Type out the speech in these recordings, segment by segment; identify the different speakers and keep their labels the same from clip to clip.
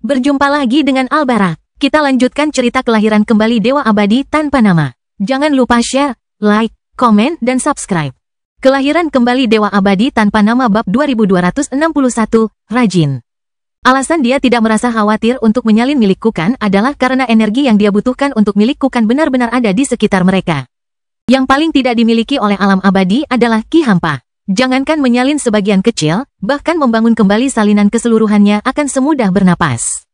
Speaker 1: Berjumpa lagi dengan Albarak. Kita lanjutkan cerita kelahiran kembali Dewa Abadi tanpa nama. Jangan lupa share, like, komen, dan subscribe. Kelahiran kembali Dewa Abadi tanpa nama bab 2261, Rajin. Alasan dia tidak merasa khawatir untuk menyalin milik Kukan adalah karena energi yang dia butuhkan untuk milik Kukan benar-benar ada di sekitar mereka. Yang paling tidak dimiliki oleh alam abadi adalah Ki Hampa. Jangankan menyalin sebagian kecil, bahkan membangun kembali salinan keseluruhannya akan semudah bernapas.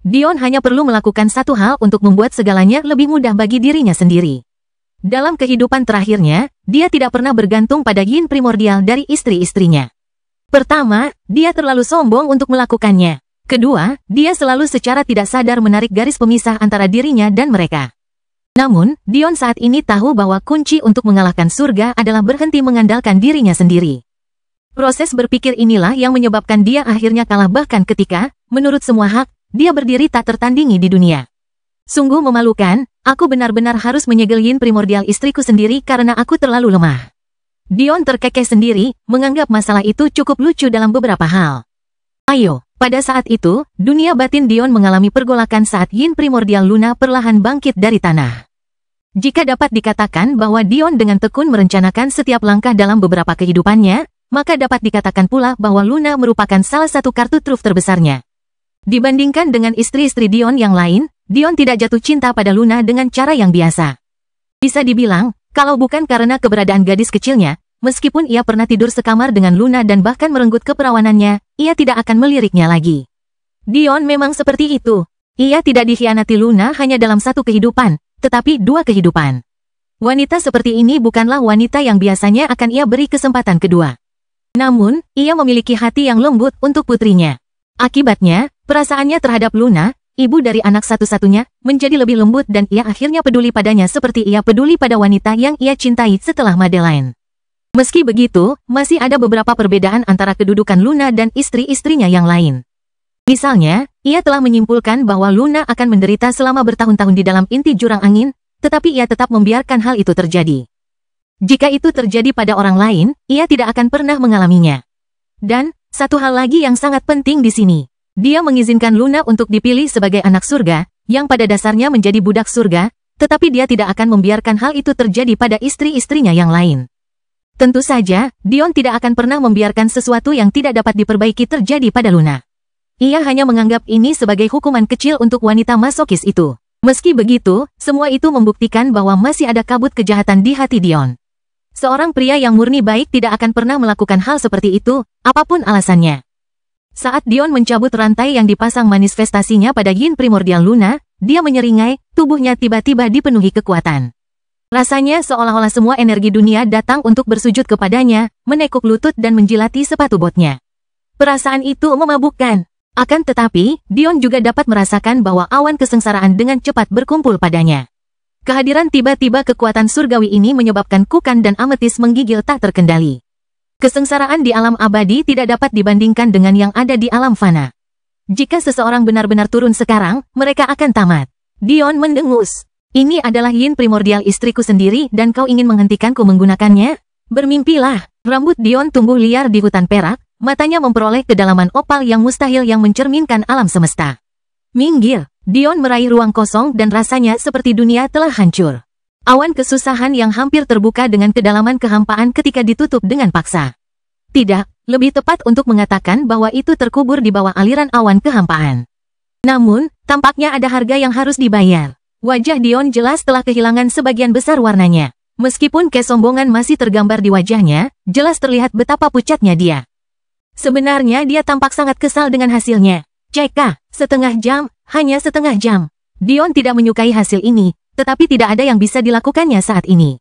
Speaker 1: Dion hanya perlu melakukan satu hal untuk membuat segalanya lebih mudah bagi dirinya sendiri. Dalam kehidupan terakhirnya, dia tidak pernah bergantung pada yin primordial dari istri-istrinya. Pertama, dia terlalu sombong untuk melakukannya. Kedua, dia selalu secara tidak sadar menarik garis pemisah antara dirinya dan mereka. Namun, Dion saat ini tahu bahwa kunci untuk mengalahkan surga adalah berhenti mengandalkan dirinya sendiri. Proses berpikir inilah yang menyebabkan dia akhirnya kalah bahkan ketika, menurut semua hak, dia berdiri tak tertandingi di dunia. Sungguh memalukan, aku benar-benar harus menyegel yin primordial istriku sendiri karena aku terlalu lemah. Dion terkekeh sendiri, menganggap masalah itu cukup lucu dalam beberapa hal. Ayo. Pada saat itu, dunia batin Dion mengalami pergolakan saat yin primordial Luna perlahan bangkit dari tanah. Jika dapat dikatakan bahwa Dion dengan tekun merencanakan setiap langkah dalam beberapa kehidupannya, maka dapat dikatakan pula bahwa Luna merupakan salah satu kartu truf terbesarnya. Dibandingkan dengan istri-istri Dion yang lain, Dion tidak jatuh cinta pada Luna dengan cara yang biasa. Bisa dibilang, kalau bukan karena keberadaan gadis kecilnya, meskipun ia pernah tidur sekamar dengan Luna dan bahkan merenggut keperawanannya, ia tidak akan meliriknya lagi. Dion memang seperti itu. Ia tidak dikhianati Luna hanya dalam satu kehidupan, tetapi dua kehidupan. Wanita seperti ini bukanlah wanita yang biasanya akan ia beri kesempatan kedua. Namun, ia memiliki hati yang lembut untuk putrinya. Akibatnya, perasaannya terhadap Luna, ibu dari anak satu-satunya, menjadi lebih lembut dan ia akhirnya peduli padanya seperti ia peduli pada wanita yang ia cintai setelah Madeline. Meski begitu, masih ada beberapa perbedaan antara kedudukan Luna dan istri-istrinya yang lain. Misalnya, ia telah menyimpulkan bahwa Luna akan menderita selama bertahun-tahun di dalam inti jurang angin, tetapi ia tetap membiarkan hal itu terjadi. Jika itu terjadi pada orang lain, ia tidak akan pernah mengalaminya. Dan, satu hal lagi yang sangat penting di sini. Dia mengizinkan Luna untuk dipilih sebagai anak surga, yang pada dasarnya menjadi budak surga, tetapi dia tidak akan membiarkan hal itu terjadi pada istri-istrinya yang lain. Tentu saja, Dion tidak akan pernah membiarkan sesuatu yang tidak dapat diperbaiki terjadi pada Luna. Ia hanya menganggap ini sebagai hukuman kecil untuk wanita masokis itu. Meski begitu, semua itu membuktikan bahwa masih ada kabut kejahatan di hati Dion. Seorang pria yang murni baik tidak akan pernah melakukan hal seperti itu, apapun alasannya. Saat Dion mencabut rantai yang dipasang manifestasinya pada yin primordial Luna, dia menyeringai, tubuhnya tiba-tiba dipenuhi kekuatan. Rasanya seolah-olah semua energi dunia datang untuk bersujud kepadanya, menekuk lutut dan menjilati sepatu botnya. Perasaan itu memabukkan. Akan tetapi, Dion juga dapat merasakan bahwa awan kesengsaraan dengan cepat berkumpul padanya. Kehadiran tiba-tiba kekuatan surgawi ini menyebabkan Kukan dan Ametis menggigil tak terkendali. Kesengsaraan di alam abadi tidak dapat dibandingkan dengan yang ada di alam fana. Jika seseorang benar-benar turun sekarang, mereka akan tamat. Dion mendengus. Ini adalah yin primordial istriku sendiri dan kau ingin menghentikanku menggunakannya? Bermimpilah. Rambut Dion tumbuh liar di hutan perak, matanya memperoleh kedalaman opal yang mustahil yang mencerminkan alam semesta. Minggir. Dion meraih ruang kosong dan rasanya seperti dunia telah hancur. Awan kesusahan yang hampir terbuka dengan kedalaman kehampaan ketika ditutup dengan paksa. Tidak, lebih tepat untuk mengatakan bahwa itu terkubur di bawah aliran awan kehampaan. Namun, tampaknya ada harga yang harus dibayar. Wajah Dion jelas telah kehilangan sebagian besar warnanya. Meskipun kesombongan masih tergambar di wajahnya, jelas terlihat betapa pucatnya dia. Sebenarnya dia tampak sangat kesal dengan hasilnya. Cekah, setengah jam, hanya setengah jam. Dion tidak menyukai hasil ini, tetapi tidak ada yang bisa dilakukannya saat ini.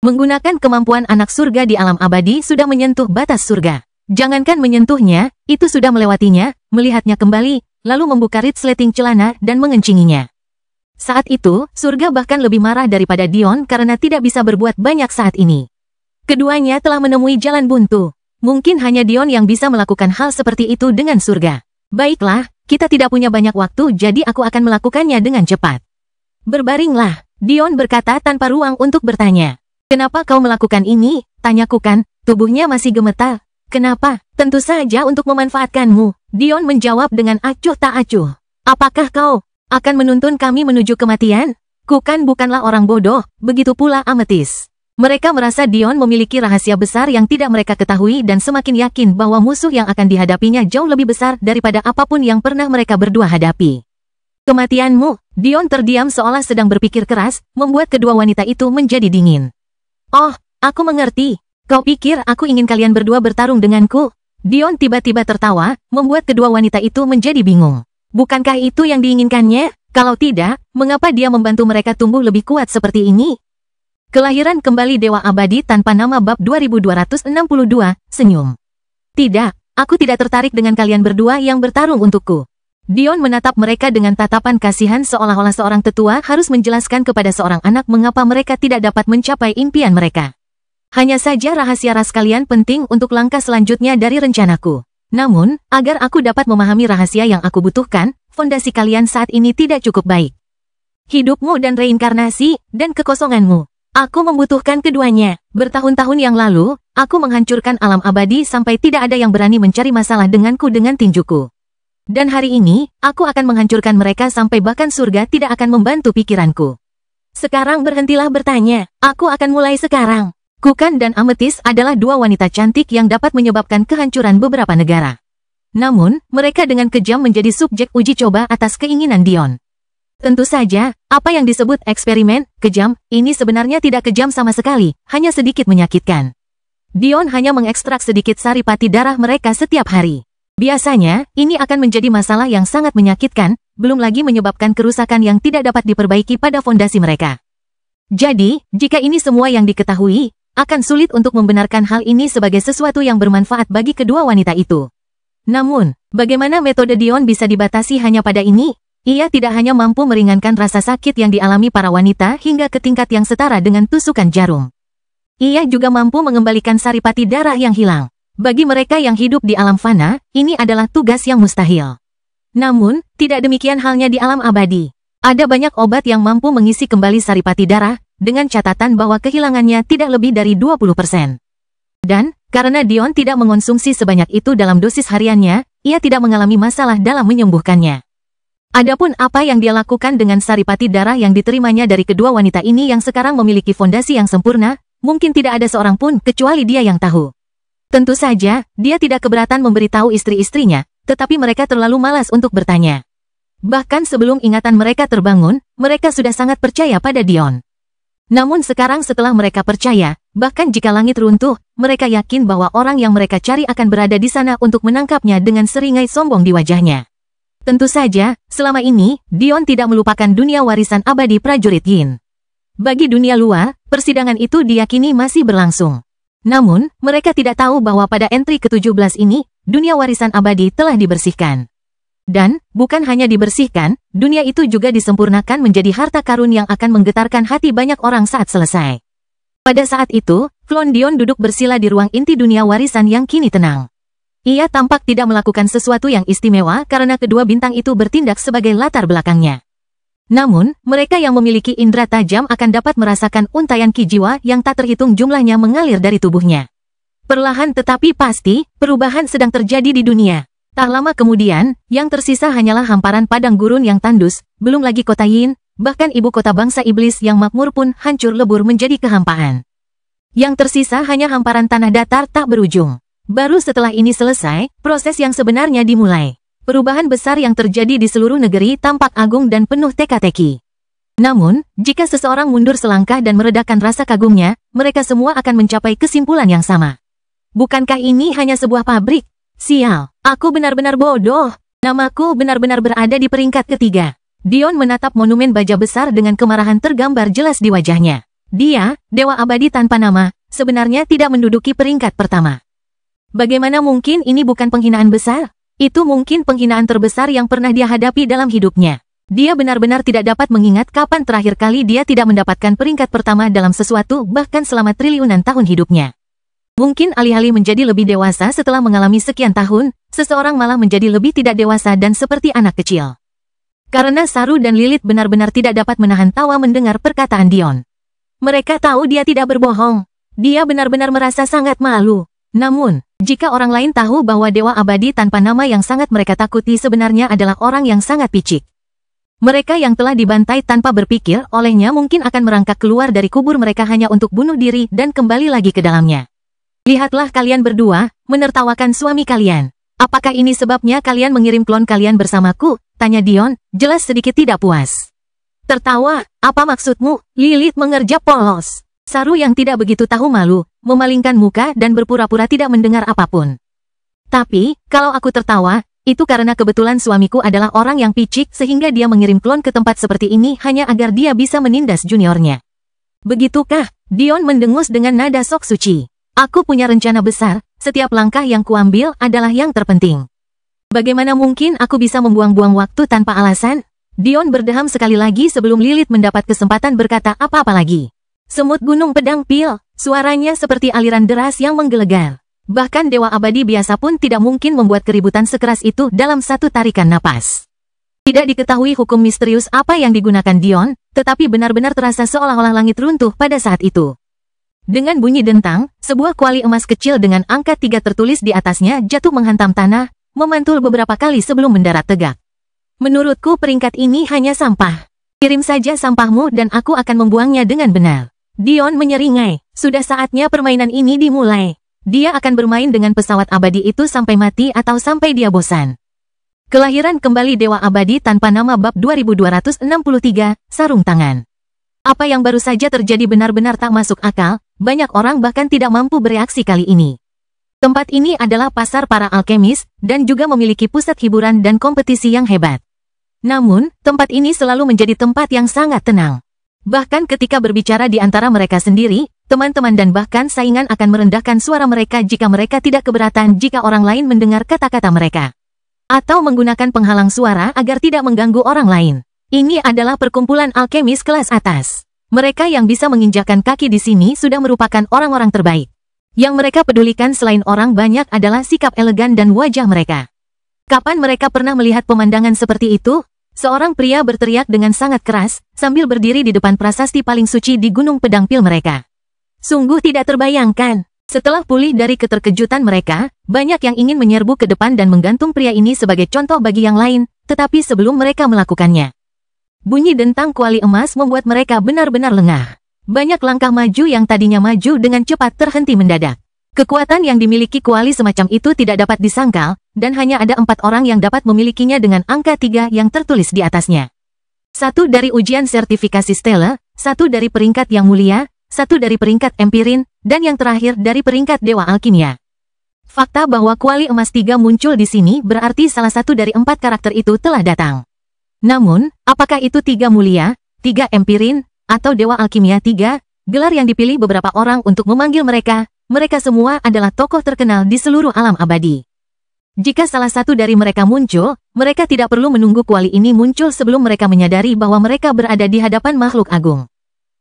Speaker 1: Menggunakan kemampuan anak surga di alam abadi sudah menyentuh batas surga. Jangankan menyentuhnya, itu sudah melewatinya, melihatnya kembali, lalu membuka resleting celana dan mengencinginya. Saat itu, surga bahkan lebih marah daripada Dion karena tidak bisa berbuat banyak saat ini. Keduanya telah menemui jalan buntu. Mungkin hanya Dion yang bisa melakukan hal seperti itu dengan surga. Baiklah, kita tidak punya banyak waktu jadi aku akan melakukannya dengan cepat. Berbaringlah, Dion berkata tanpa ruang untuk bertanya. Kenapa kau melakukan ini? Tanya Kukan, tubuhnya masih gemetar. Kenapa? Tentu saja untuk memanfaatkanmu. Dion menjawab dengan acuh tak acuh. Apakah kau akan menuntun kami menuju kematian? Kukan bukanlah orang bodoh, begitu pula Ametis. Mereka merasa Dion memiliki rahasia besar yang tidak mereka ketahui dan semakin yakin bahwa musuh yang akan dihadapinya jauh lebih besar daripada apapun yang pernah mereka berdua hadapi. Kematianmu, Dion terdiam seolah sedang berpikir keras, membuat kedua wanita itu menjadi dingin. Oh, aku mengerti. Kau pikir aku ingin kalian berdua bertarung denganku? Dion tiba-tiba tertawa, membuat kedua wanita itu menjadi bingung. Bukankah itu yang diinginkannya? Kalau tidak, mengapa dia membantu mereka tumbuh lebih kuat seperti ini? Kelahiran kembali Dewa Abadi tanpa nama bab 2262, senyum. Tidak, aku tidak tertarik dengan kalian berdua yang bertarung untukku. Dion menatap mereka dengan tatapan kasihan seolah-olah seorang tetua harus menjelaskan kepada seorang anak mengapa mereka tidak dapat mencapai impian mereka. Hanya saja rahasia ras kalian penting untuk langkah selanjutnya dari rencanaku. Namun, agar aku dapat memahami rahasia yang aku butuhkan, fondasi kalian saat ini tidak cukup baik. Hidupmu dan reinkarnasi, dan kekosonganmu. Aku membutuhkan keduanya. Bertahun-tahun yang lalu, aku menghancurkan alam abadi sampai tidak ada yang berani mencari masalah denganku dengan tinjuku. Dan hari ini, aku akan menghancurkan mereka sampai bahkan surga tidak akan membantu pikiranku. Sekarang berhentilah bertanya, aku akan mulai sekarang. Kukan dan Ametis adalah dua wanita cantik yang dapat menyebabkan kehancuran beberapa negara. Namun, mereka dengan kejam menjadi subjek uji coba atas keinginan Dion. Tentu saja, apa yang disebut eksperimen, kejam, ini sebenarnya tidak kejam sama sekali, hanya sedikit menyakitkan. Dion hanya mengekstrak sedikit saripati darah mereka setiap hari. Biasanya, ini akan menjadi masalah yang sangat menyakitkan, belum lagi menyebabkan kerusakan yang tidak dapat diperbaiki pada fondasi mereka. Jadi, jika ini semua yang diketahui, akan sulit untuk membenarkan hal ini sebagai sesuatu yang bermanfaat bagi kedua wanita itu. Namun, bagaimana metode Dion bisa dibatasi hanya pada ini? Ia tidak hanya mampu meringankan rasa sakit yang dialami para wanita hingga ke tingkat yang setara dengan tusukan jarum. Ia juga mampu mengembalikan saripati darah yang hilang. Bagi mereka yang hidup di alam fana, ini adalah tugas yang mustahil. Namun, tidak demikian halnya di alam abadi. Ada banyak obat yang mampu mengisi kembali saripati darah, dengan catatan bahwa kehilangannya tidak lebih dari 20%. Dan, karena Dion tidak mengonsumsi sebanyak itu dalam dosis hariannya, ia tidak mengalami masalah dalam menyembuhkannya. Adapun apa yang dia lakukan dengan saripati darah yang diterimanya dari kedua wanita ini yang sekarang memiliki fondasi yang sempurna, mungkin tidak ada seorang pun kecuali dia yang tahu. Tentu saja, dia tidak keberatan memberitahu istri-istrinya, tetapi mereka terlalu malas untuk bertanya. Bahkan sebelum ingatan mereka terbangun, mereka sudah sangat percaya pada Dion. Namun sekarang setelah mereka percaya, bahkan jika langit runtuh, mereka yakin bahwa orang yang mereka cari akan berada di sana untuk menangkapnya dengan seringai sombong di wajahnya. Tentu saja, selama ini, Dion tidak melupakan dunia warisan abadi prajurit Yin. Bagi dunia luar, persidangan itu diyakini masih berlangsung. Namun, mereka tidak tahu bahwa pada entry ke-17 ini, dunia warisan abadi telah dibersihkan. Dan, bukan hanya dibersihkan, dunia itu juga disempurnakan menjadi harta karun yang akan menggetarkan hati banyak orang saat selesai. Pada saat itu, klon Dion duduk bersila di ruang inti dunia warisan yang kini tenang. Ia tampak tidak melakukan sesuatu yang istimewa karena kedua bintang itu bertindak sebagai latar belakangnya. Namun, mereka yang memiliki indera tajam akan dapat merasakan untayan ki jiwa yang tak terhitung jumlahnya mengalir dari tubuhnya. Perlahan tetapi pasti, perubahan sedang terjadi di dunia. Tak lama kemudian, yang tersisa hanyalah hamparan padang gurun yang tandus, belum lagi kota Yin, bahkan ibu kota bangsa iblis yang makmur pun hancur lebur menjadi kehampaan. Yang tersisa hanya hamparan tanah datar tak berujung. Baru setelah ini selesai, proses yang sebenarnya dimulai. Perubahan besar yang terjadi di seluruh negeri tampak agung dan penuh teka-teki. Namun, jika seseorang mundur selangkah dan meredakan rasa kagumnya, mereka semua akan mencapai kesimpulan yang sama. Bukankah ini hanya sebuah pabrik? Sial, aku benar-benar bodoh. Namaku benar-benar berada di peringkat ketiga. Dion menatap monumen baja besar dengan kemarahan tergambar jelas di wajahnya. Dia, Dewa Abadi tanpa nama, sebenarnya tidak menduduki peringkat pertama. Bagaimana mungkin ini bukan penghinaan besar? Itu mungkin penghinaan terbesar yang pernah dia hadapi dalam hidupnya. Dia benar-benar tidak dapat mengingat kapan terakhir kali dia tidak mendapatkan peringkat pertama dalam sesuatu bahkan selama triliunan tahun hidupnya. Mungkin alih-alih menjadi lebih dewasa setelah mengalami sekian tahun, seseorang malah menjadi lebih tidak dewasa dan seperti anak kecil. Karena Saru dan Lilith benar-benar tidak dapat menahan tawa mendengar perkataan Dion. Mereka tahu dia tidak berbohong. Dia benar-benar merasa sangat malu. Namun, jika orang lain tahu bahwa Dewa Abadi tanpa nama yang sangat mereka takuti sebenarnya adalah orang yang sangat picik. Mereka yang telah dibantai tanpa berpikir olehnya mungkin akan merangkak keluar dari kubur mereka hanya untuk bunuh diri dan kembali lagi ke dalamnya. Lihatlah kalian berdua, menertawakan suami kalian. Apakah ini sebabnya kalian mengirim klon kalian bersamaku? Tanya Dion, jelas sedikit tidak puas. Tertawa, apa maksudmu? Lilith mengerjap polos. Saru yang tidak begitu tahu malu, memalingkan muka dan berpura-pura tidak mendengar apapun. Tapi, kalau aku tertawa, itu karena kebetulan suamiku adalah orang yang picik sehingga dia mengirim klon ke tempat seperti ini hanya agar dia bisa menindas juniornya. Begitukah? Dion mendengus dengan nada sok suci. Aku punya rencana besar, setiap langkah yang kuambil adalah yang terpenting. Bagaimana mungkin aku bisa membuang-buang waktu tanpa alasan? Dion berdeham sekali lagi sebelum Lilith mendapat kesempatan berkata apa-apa lagi. Semut gunung pedang pil, suaranya seperti aliran deras yang menggelegar. Bahkan Dewa Abadi biasa pun tidak mungkin membuat keributan sekeras itu dalam satu tarikan napas. Tidak diketahui hukum misterius apa yang digunakan Dion, tetapi benar-benar terasa seolah-olah langit runtuh pada saat itu. Dengan bunyi dentang, sebuah kuali emas kecil dengan angka 3 tertulis di atasnya jatuh menghantam tanah, memantul beberapa kali sebelum mendarat tegak. Menurutku peringkat ini hanya sampah. Kirim saja sampahmu dan aku akan membuangnya dengan benar. Dion menyeringai, sudah saatnya permainan ini dimulai. Dia akan bermain dengan pesawat abadi itu sampai mati atau sampai dia bosan. Kelahiran kembali Dewa Abadi tanpa nama bab 2263, sarung tangan. Apa yang baru saja terjadi benar-benar tak masuk akal, banyak orang bahkan tidak mampu bereaksi kali ini. Tempat ini adalah pasar para alkemis, dan juga memiliki pusat hiburan dan kompetisi yang hebat. Namun, tempat ini selalu menjadi tempat yang sangat tenang. Bahkan ketika berbicara di antara mereka sendiri, teman-teman dan bahkan saingan akan merendahkan suara mereka jika mereka tidak keberatan jika orang lain mendengar kata-kata mereka. Atau menggunakan penghalang suara agar tidak mengganggu orang lain. Ini adalah perkumpulan alkemis kelas atas. Mereka yang bisa menginjakkan kaki di sini sudah merupakan orang-orang terbaik. Yang mereka pedulikan selain orang banyak adalah sikap elegan dan wajah mereka. Kapan mereka pernah melihat pemandangan seperti itu? Seorang pria berteriak dengan sangat keras, sambil berdiri di depan prasasti paling suci di Gunung Pedang Pil mereka. Sungguh tidak terbayangkan. Setelah pulih dari keterkejutan mereka, banyak yang ingin menyerbu ke depan dan menggantung pria ini sebagai contoh bagi yang lain, tetapi sebelum mereka melakukannya. Bunyi dentang kuali emas membuat mereka benar-benar lengah. Banyak langkah maju yang tadinya maju dengan cepat terhenti mendadak. Kekuatan yang dimiliki kuali semacam itu tidak dapat disangkal, dan hanya ada 4 orang yang dapat memilikinya dengan angka 3 yang tertulis di atasnya. 1 dari ujian sertifikasi Stella, 1 dari peringkat yang mulia, 1 dari peringkat empirin, dan yang terakhir dari peringkat Dewa Alkimia. Fakta bahwa kuali emas 3 muncul di sini berarti salah satu dari 4 karakter itu telah datang. Namun, apakah itu 3 mulia, 3 empirin, atau Dewa Alkimia 3, gelar yang dipilih beberapa orang untuk memanggil mereka, mereka semua adalah tokoh terkenal di seluruh alam abadi. Jika salah satu dari mereka muncul, mereka tidak perlu menunggu kuali ini muncul sebelum mereka menyadari bahwa mereka berada di hadapan makhluk agung.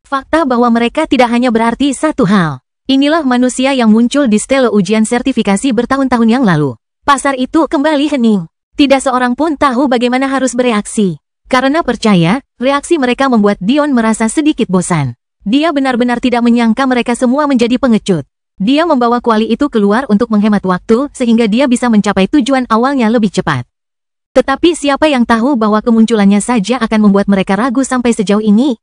Speaker 1: Fakta bahwa mereka tidak hanya berarti satu hal. Inilah manusia yang muncul di stele ujian sertifikasi bertahun-tahun yang lalu. Pasar itu kembali hening. Tidak seorang pun tahu bagaimana harus bereaksi. Karena percaya, reaksi mereka membuat Dion merasa sedikit bosan. Dia benar-benar tidak menyangka mereka semua menjadi pengecut. Dia membawa kuali itu keluar untuk menghemat waktu sehingga dia bisa mencapai tujuan awalnya lebih cepat. Tetapi siapa yang tahu bahwa kemunculannya saja akan membuat mereka ragu sampai sejauh ini?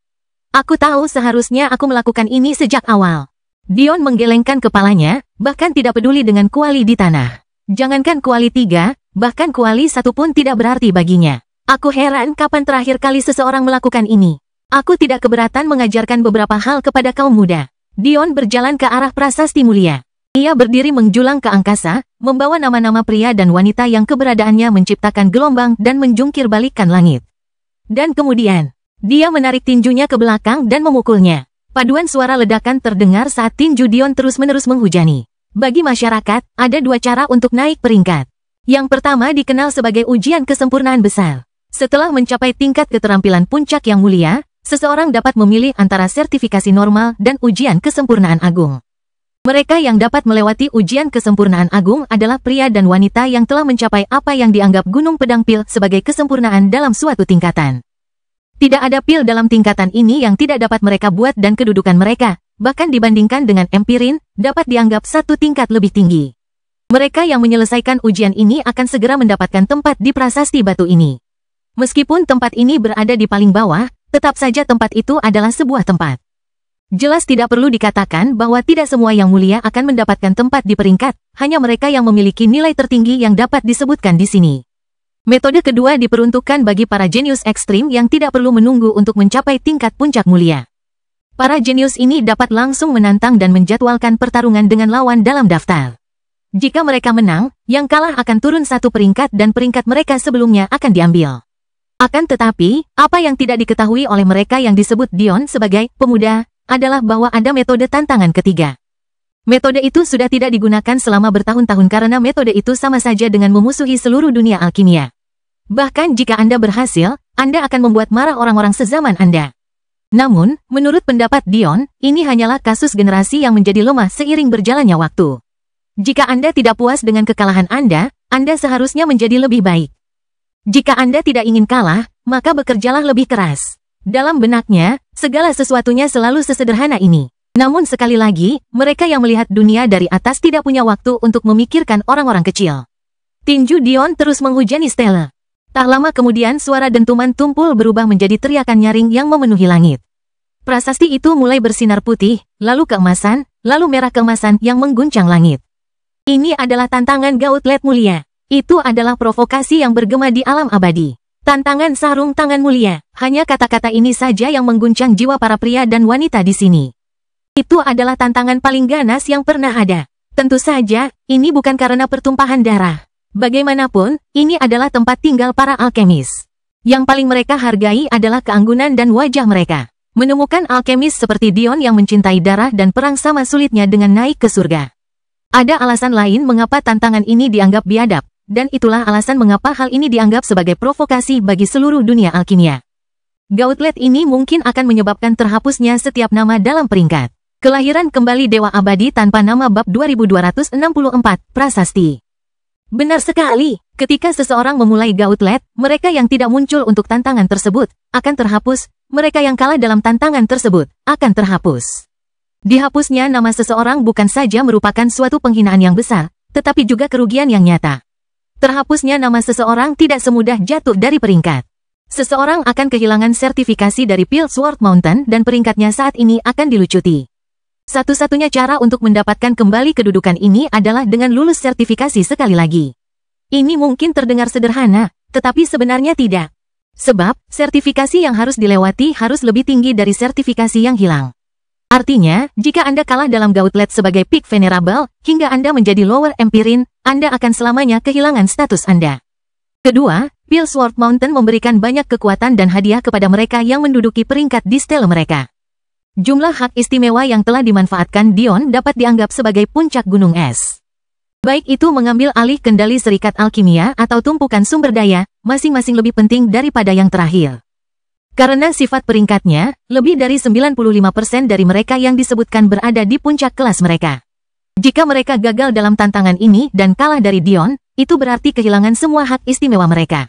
Speaker 1: Aku tahu seharusnya aku melakukan ini sejak awal. Dion menggelengkan kepalanya, bahkan tidak peduli dengan kuali di tanah. Jangankan kuali 3, bahkan kuali 1 pun tidak berarti baginya. Aku heran kapan terakhir kali seseorang melakukan ini. Aku tidak keberatan mengajarkan beberapa hal kepada kaum muda. Dion berjalan ke arah prasasti mulia. Ia berdiri menjulang ke angkasa, membawa nama-nama pria dan wanita yang keberadaannya menciptakan gelombang dan menjungkir balikkan langit. Dan kemudian, dia menarik tinjunya ke belakang dan memukulnya. Paduan suara ledakan terdengar saat tinju Dion terus-menerus menghujani. Bagi masyarakat, ada 2 cara untuk naik peringkat. Yang pertama dikenal sebagai ujian kesempurnaan besar. Setelah mencapai tingkat keterampilan puncak yang mulia, seseorang dapat memilih antara sertifikasi normal dan ujian kesempurnaan agung. Mereka yang dapat melewati ujian kesempurnaan agung adalah pria dan wanita yang telah mencapai apa yang dianggap Gunung Pedang Pil sebagai kesempurnaan dalam suatu tingkatan. Tidak ada pil dalam tingkatan ini yang tidak dapat mereka buat dan kedudukan mereka, bahkan dibandingkan dengan empirin, dapat dianggap satu tingkat lebih tinggi. Mereka yang menyelesaikan ujian ini akan segera mendapatkan tempat di prasasti batu ini. Meskipun tempat ini berada di paling bawah, tetap saja tempat itu adalah sebuah tempat. Jelas tidak perlu dikatakan bahwa tidak semua yang mulia akan mendapatkan tempat di peringkat, hanya mereka yang memiliki nilai tertinggi yang dapat disebutkan di sini. Metode kedua diperuntukkan bagi para jenius ekstrim yang tidak perlu menunggu untuk mencapai tingkat puncak mulia. Para jenius ini dapat langsung menantang dan menjadwalkan pertarungan dengan lawan dalam daftar. Jika mereka menang, yang kalah akan turun satu peringkat dan peringkat mereka sebelumnya akan diambil. Akan tetapi, apa yang tidak diketahui oleh mereka yang disebut Dion sebagai pemuda, adalah bahwa ada metode tantangan ketiga. Metode itu sudah tidak digunakan selama bertahun-tahun karena metode itu sama saja dengan memusuhi seluruh dunia alkimia. Bahkan jika Anda berhasil, Anda akan membuat marah orang-orang sezaman Anda. Namun, menurut pendapat Dion, ini hanyalah kasus generasi yang menjadi lemah seiring berjalannya waktu. Jika Anda tidak puas dengan kekalahan Anda seharusnya menjadi lebih baik. Jika Anda tidak ingin kalah, maka bekerjalah lebih keras. Dalam benaknya, segala sesuatunya selalu sesederhana ini. Namun sekali lagi, mereka yang melihat dunia dari atas tidak punya waktu untuk memikirkan orang-orang kecil. Tinju Dion terus menghujani Stella. Tak lama kemudian suara dentuman tumpul berubah menjadi teriakan nyaring yang memenuhi langit. Prasasti itu mulai bersinar putih, lalu keemasan, lalu merah keemasan yang mengguncang langit. Ini adalah tantangan Gauntlet Mulia. Itu adalah provokasi yang bergema di alam abadi. Tantangan sarung tangan mulia. Hanya kata-kata ini saja yang mengguncang jiwa para pria dan wanita di sini. Itu adalah tantangan paling ganas yang pernah ada. Tentu saja, ini bukan karena pertumpahan darah. Bagaimanapun, ini adalah tempat tinggal para alkemis. Yang paling mereka hargai adalah keanggunan dan wajah mereka. Menemukan alkemis seperti Dion yang mencintai darah dan perang sama sulitnya dengan naik ke surga. Ada alasan lain mengapa tantangan ini dianggap biadab, dan itulah alasan mengapa hal ini dianggap sebagai provokasi bagi seluruh dunia alkimia. Gauntlet ini mungkin akan menyebabkan terhapusnya setiap nama dalam peringkat. Kelahiran kembali Dewa Abadi tanpa nama bab 2264, Prasasti. Benar sekali, ketika seseorang memulai Gauntlet, mereka yang tidak muncul untuk tantangan tersebut akan terhapus, mereka yang kalah dalam tantangan tersebut akan terhapus. Dihapusnya nama seseorang bukan saja merupakan suatu penghinaan yang besar, tetapi juga kerugian yang nyata. Terhapusnya nama seseorang tidak semudah jatuh dari peringkat. Seseorang akan kehilangan sertifikasi dari Pilsworth Mountain dan peringkatnya saat ini akan dilucuti. Satu-satunya cara untuk mendapatkan kembali kedudukan ini adalah dengan lulus sertifikasi sekali lagi. Ini mungkin terdengar sederhana, tetapi sebenarnya tidak. Sebab, sertifikasi yang harus dilewati harus lebih tinggi dari sertifikasi yang hilang. Artinya, jika Anda kalah dalam Gauntlet sebagai Peak Venerable, hingga Anda menjadi Lower Empirin, Anda akan selamanya kehilangan status Anda. Kedua, Pilsworth Mountain memberikan banyak kekuatan dan hadiah kepada mereka yang menduduki peringkat di stele mereka. Jumlah hak istimewa yang telah dimanfaatkan Dion dapat dianggap sebagai puncak gunung es. Baik itu mengambil alih kendali serikat alkimia atau tumpukan sumber daya, masing-masing lebih penting daripada yang terakhir. Karena sifat peringkatnya, lebih dari 95% dari mereka yang disebutkan berada di puncak kelas mereka. Jika mereka gagal dalam tantangan ini dan kalah dari Dion, itu berarti kehilangan semua hak istimewa mereka.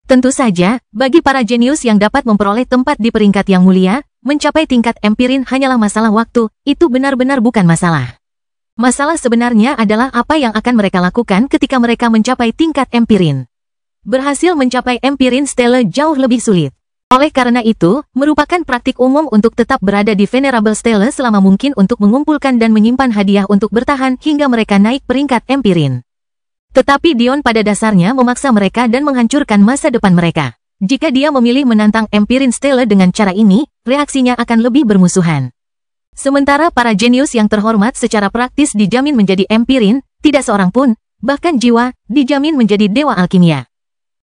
Speaker 1: Tentu saja, bagi para jenius yang dapat memperoleh tempat di peringkat yang mulia, mencapai tingkat empirin hanyalah masalah waktu, itu benar-benar bukan masalah. Masalah sebenarnya adalah apa yang akan mereka lakukan ketika mereka mencapai tingkat empirin. Berhasil mencapai empirin stele jauh lebih sulit. Oleh karena itu, merupakan praktik umum untuk tetap berada di Venerable Stele selama mungkin untuk mengumpulkan dan menyimpan hadiah untuk bertahan hingga mereka naik peringkat empirin. Tetapi Dion pada dasarnya memaksa mereka dan menghancurkan masa depan mereka. Jika dia memilih menantang empirin stele dengan cara ini, reaksinya akan lebih bermusuhan. Sementara para jenius yang terhormat secara praktis dijamin menjadi empirin, tidak seorang pun, bahkan jiwa, dijamin menjadi dewa alkimia.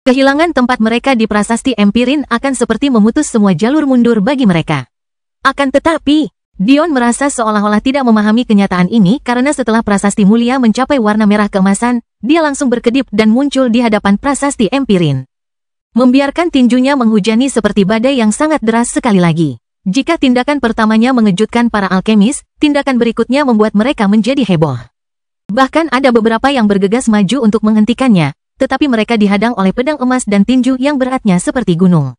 Speaker 1: Kehilangan tempat mereka di prasasti empirin akan seperti memutus semua jalur mundur bagi mereka. Akan tetapi, Dion merasa seolah-olah tidak memahami kenyataan ini karena setelah prasasti mulia mencapai warna merah keemasan, dia langsung berkedip dan muncul di hadapan prasasti empirin. Membiarkan tinjunya menghujani seperti badai yang sangat deras sekali lagi. Jika tindakan pertamanya mengejutkan para alkemis, tindakan berikutnya membuat mereka menjadi heboh. Bahkan ada beberapa yang bergegas maju untuk menghentikannya, tetapi mereka dihadang oleh pedang emas dan tinju yang beratnya seperti gunung.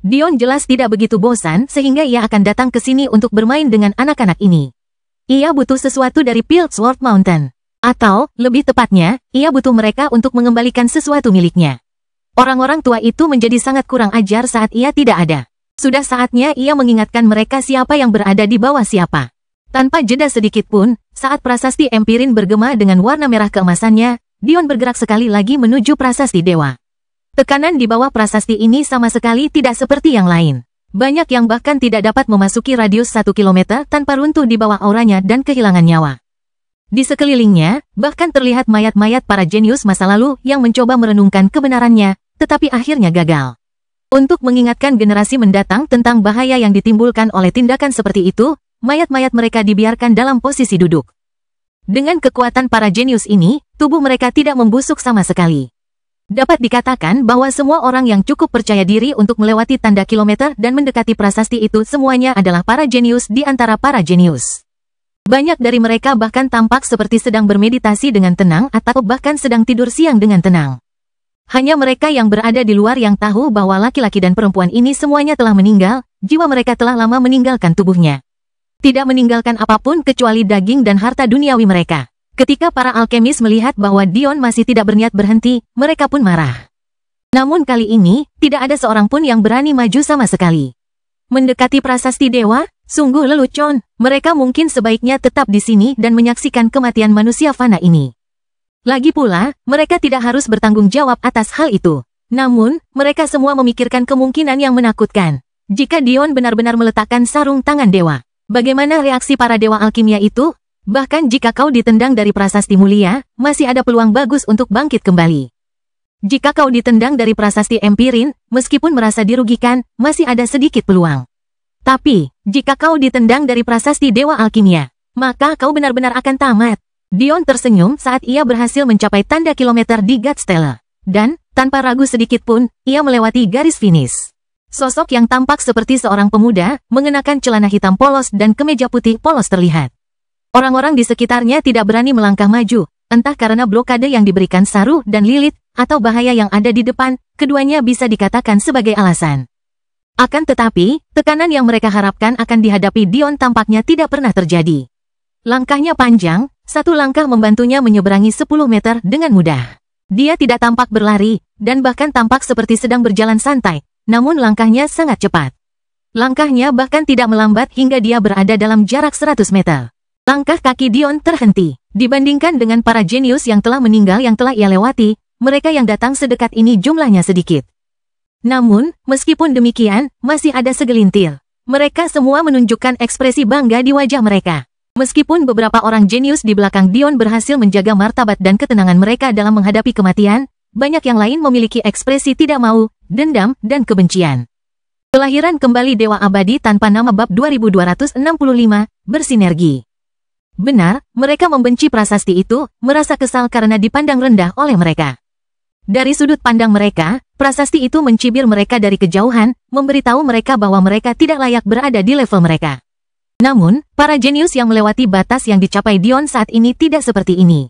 Speaker 1: Dion jelas tidak begitu bosan sehingga ia akan datang ke sini untuk bermain dengan anak-anak ini. Ia butuh sesuatu dari Piltsworth Mountain. Atau, lebih tepatnya, ia butuh mereka untuk mengembalikan sesuatu miliknya. Orang-orang tua itu menjadi sangat kurang ajar saat ia tidak ada. Sudah saatnya ia mengingatkan mereka siapa yang berada di bawah siapa. Tanpa jeda sedikit pun, saat prasasti Empirin bergema dengan warna merah keemasannya, Dion bergerak sekali lagi menuju prasasti dewa. Tekanan di bawah prasasti ini sama sekali tidak seperti yang lain. Banyak yang bahkan tidak dapat memasuki radius 1 km tanpa runtuh di bawah auranya dan kehilangan nyawa. Di sekelilingnya, bahkan terlihat mayat-mayat para jenius masa lalu yang mencoba merenungkan kebenarannya, tetapi akhirnya gagal. Untuk mengingatkan generasi mendatang tentang bahaya yang ditimbulkan oleh tindakan seperti itu, mayat-mayat mereka dibiarkan dalam posisi duduk. Dengan kekuatan para jenius ini, tubuh mereka tidak membusuk sama sekali. Dapat dikatakan bahwa semua orang yang cukup percaya diri untuk melewati tanda kilometer dan mendekati prasasti itu semuanya adalah para jenius di antara para jenius. Banyak dari mereka bahkan tampak seperti sedang bermeditasi dengan tenang atau bahkan sedang tidur siang dengan tenang. Hanya mereka yang berada di luar yang tahu bahwa laki-laki dan perempuan ini semuanya telah meninggal, jiwa mereka telah lama meninggalkan tubuhnya. Tidak meninggalkan apapun kecuali daging dan harta duniawi mereka. Ketika para alkemis melihat bahwa Dion masih tidak berniat berhenti, mereka pun marah. Namun kali ini, tidak ada seorang pun yang berani maju sama sekali. Mendekati prasasti dewa, sungguh lelucon, mereka mungkin sebaiknya tetap di sini dan menyaksikan kematian manusia fana ini. Lagi pula, mereka tidak harus bertanggung jawab atas hal itu. Namun, mereka semua memikirkan kemungkinan yang menakutkan. Jika Dion benar-benar meletakkan sarung tangan dewa, bagaimana reaksi para dewa alkimia itu? Bahkan jika kau ditendang dari prasasti mulia, masih ada peluang bagus untuk bangkit kembali. Jika kau ditendang dari prasasti Empirin, meskipun merasa dirugikan, masih ada sedikit peluang. Tapi, jika kau ditendang dari prasasti dewa alkimia, maka kau benar-benar akan tamat. Dion tersenyum saat ia berhasil mencapai tanda kilometer di Gatstelle. Dan, tanpa ragu sedikit pun, ia melewati garis finish. Sosok yang tampak seperti seorang pemuda, mengenakan celana hitam polos dan kemeja putih polos terlihat. Orang-orang di sekitarnya tidak berani melangkah maju, entah karena blokade yang diberikan Saru dan Lilith, atau bahaya yang ada di depan, keduanya bisa dikatakan sebagai alasan. Akan tetapi, tekanan yang mereka harapkan akan dihadapi Dion tampaknya tidak pernah terjadi. Langkahnya panjang, satu langkah membantunya menyeberangi 10 meter dengan mudah. Dia tidak tampak berlari, dan bahkan tampak seperti sedang berjalan santai, namun langkahnya sangat cepat. Langkahnya bahkan tidak melambat hingga dia berada dalam jarak 100 meter. Langkah kaki Dion terhenti. Dibandingkan dengan para jenius yang telah meninggal yang telah ia lewati, mereka yang datang sedekat ini jumlahnya sedikit. Namun, meskipun demikian, masih ada segelintir. Mereka semua menunjukkan ekspresi bangga di wajah mereka. Meskipun beberapa orang jenius di belakang Dion berhasil menjaga martabat dan ketenangan mereka dalam menghadapi kematian, banyak yang lain memiliki ekspresi tidak mau, dendam, dan kebencian. Kelahiran kembali Dewa Abadi tanpa nama bab 2265, bersinergi. Benar, mereka membenci prasasti itu, merasa kesal karena dipandang rendah oleh mereka. Dari sudut pandang mereka, prasasti itu mencibir mereka dari kejauhan, memberitahu mereka bahwa mereka tidak layak berada di level mereka. Namun, para jenius yang melewati batas yang dicapai Dion saat ini tidak seperti ini.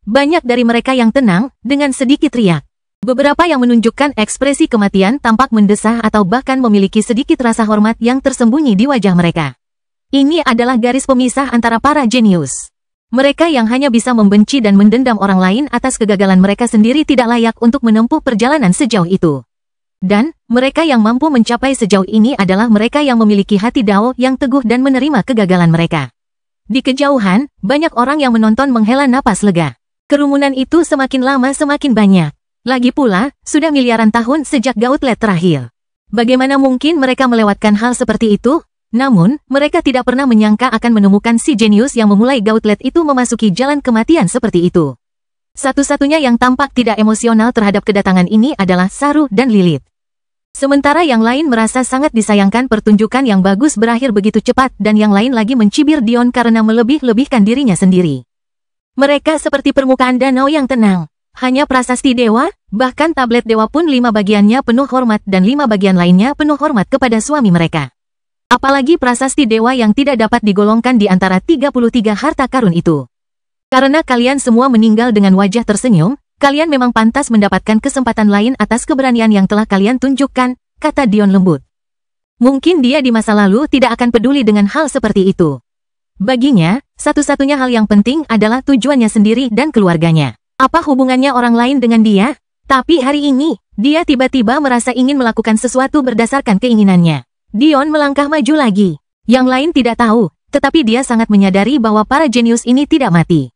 Speaker 1: Banyak dari mereka yang tenang, dengan sedikit riak. Beberapa yang menunjukkan ekspresi kematian tampak mendesah atau bahkan memiliki sedikit rasa hormat yang tersembunyi di wajah mereka. Ini adalah garis pemisah antara para jenius. Mereka yang hanya bisa membenci dan mendendam orang lain atas kegagalan mereka sendiri tidak layak untuk menempuh perjalanan sejauh itu. Dan, mereka yang mampu mencapai sejauh ini adalah mereka yang memiliki hati Dao yang teguh dan menerima kegagalan mereka. Di kejauhan, banyak orang yang menonton menghela napas lega. Kerumunan itu semakin lama semakin banyak. Lagi pula, sudah miliaran tahun sejak Gauntlet terakhir. Bagaimana mungkin mereka melewatkan hal seperti itu? Namun, mereka tidak pernah menyangka akan menemukan si jenius yang memulai Gauntlet itu memasuki jalan kematian seperti itu. Satu-satunya yang tampak tidak emosional terhadap kedatangan ini adalah Saru dan Lilith. Sementara yang lain merasa sangat disayangkan pertunjukan yang bagus berakhir begitu cepat dan yang lain lagi mencibir Dion karena melebih-lebihkan dirinya sendiri. Mereka seperti permukaan danau yang tenang. Hanya prasasti dewa, bahkan tablet dewa pun 5 bagiannya penuh hormat dan 5 bagian lainnya penuh hormat kepada suami mereka. Apalagi prasasti dewa yang tidak dapat digolongkan di antara 33 harta karun itu. Karena kalian semua meninggal dengan wajah tersenyum, kalian memang pantas mendapatkan kesempatan lain atas keberanian yang telah kalian tunjukkan, kata Dion lembut. Mungkin dia di masa lalu tidak akan peduli dengan hal seperti itu. Baginya, satu-satunya hal yang penting adalah tujuannya sendiri dan keluarganya. Apa hubungannya orang lain dengan dia? Tapi hari ini, dia tiba-tiba merasa ingin melakukan sesuatu berdasarkan keinginannya. Dion melangkah maju lagi. Yang lain tidak tahu, tetapi dia sangat menyadari bahwa para jenius ini tidak mati.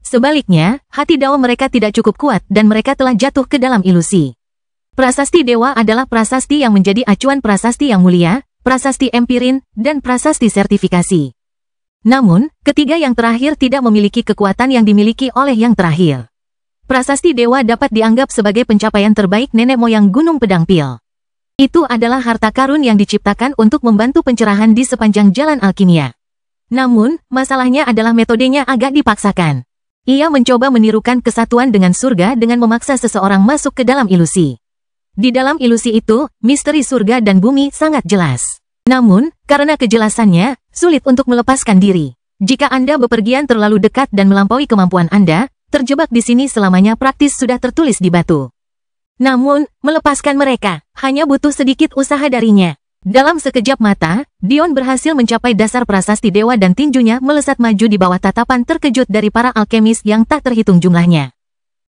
Speaker 1: Sebaliknya, hati Dao mereka tidak cukup kuat dan mereka telah jatuh ke dalam ilusi. Prasasti dewa adalah prasasti yang menjadi acuan prasasti yang mulia, prasasti empirin, dan prasasti sertifikasi. Namun, ketiga yang terakhir tidak memiliki kekuatan yang dimiliki oleh yang terakhir. Prasasti dewa dapat dianggap sebagai pencapaian terbaik nenek moyang Gunung Pedang Pil. Itu adalah harta karun yang diciptakan untuk membantu pencerahan di sepanjang jalan alkimia. Namun, masalahnya adalah metodenya agak dipaksakan. Ia mencoba menirukan kesatuan dengan surga dengan memaksa seseorang masuk ke dalam ilusi. Di dalam ilusi itu, misteri surga dan bumi sangat jelas. Namun, karena kejelasannya, sulit untuk melepaskan diri. Jika Anda bepergian terlalu dekat dan melampaui kemampuan Anda, terjebak di sini selamanya praktis sudah tertulis di batu. Namun, melepaskan mereka, hanya butuh sedikit usaha darinya. Dalam sekejap mata, Dion berhasil mencapai dasar prasasti dewa dan tinjunya melesat maju di bawah tatapan terkejut dari para alkemis yang tak terhitung jumlahnya.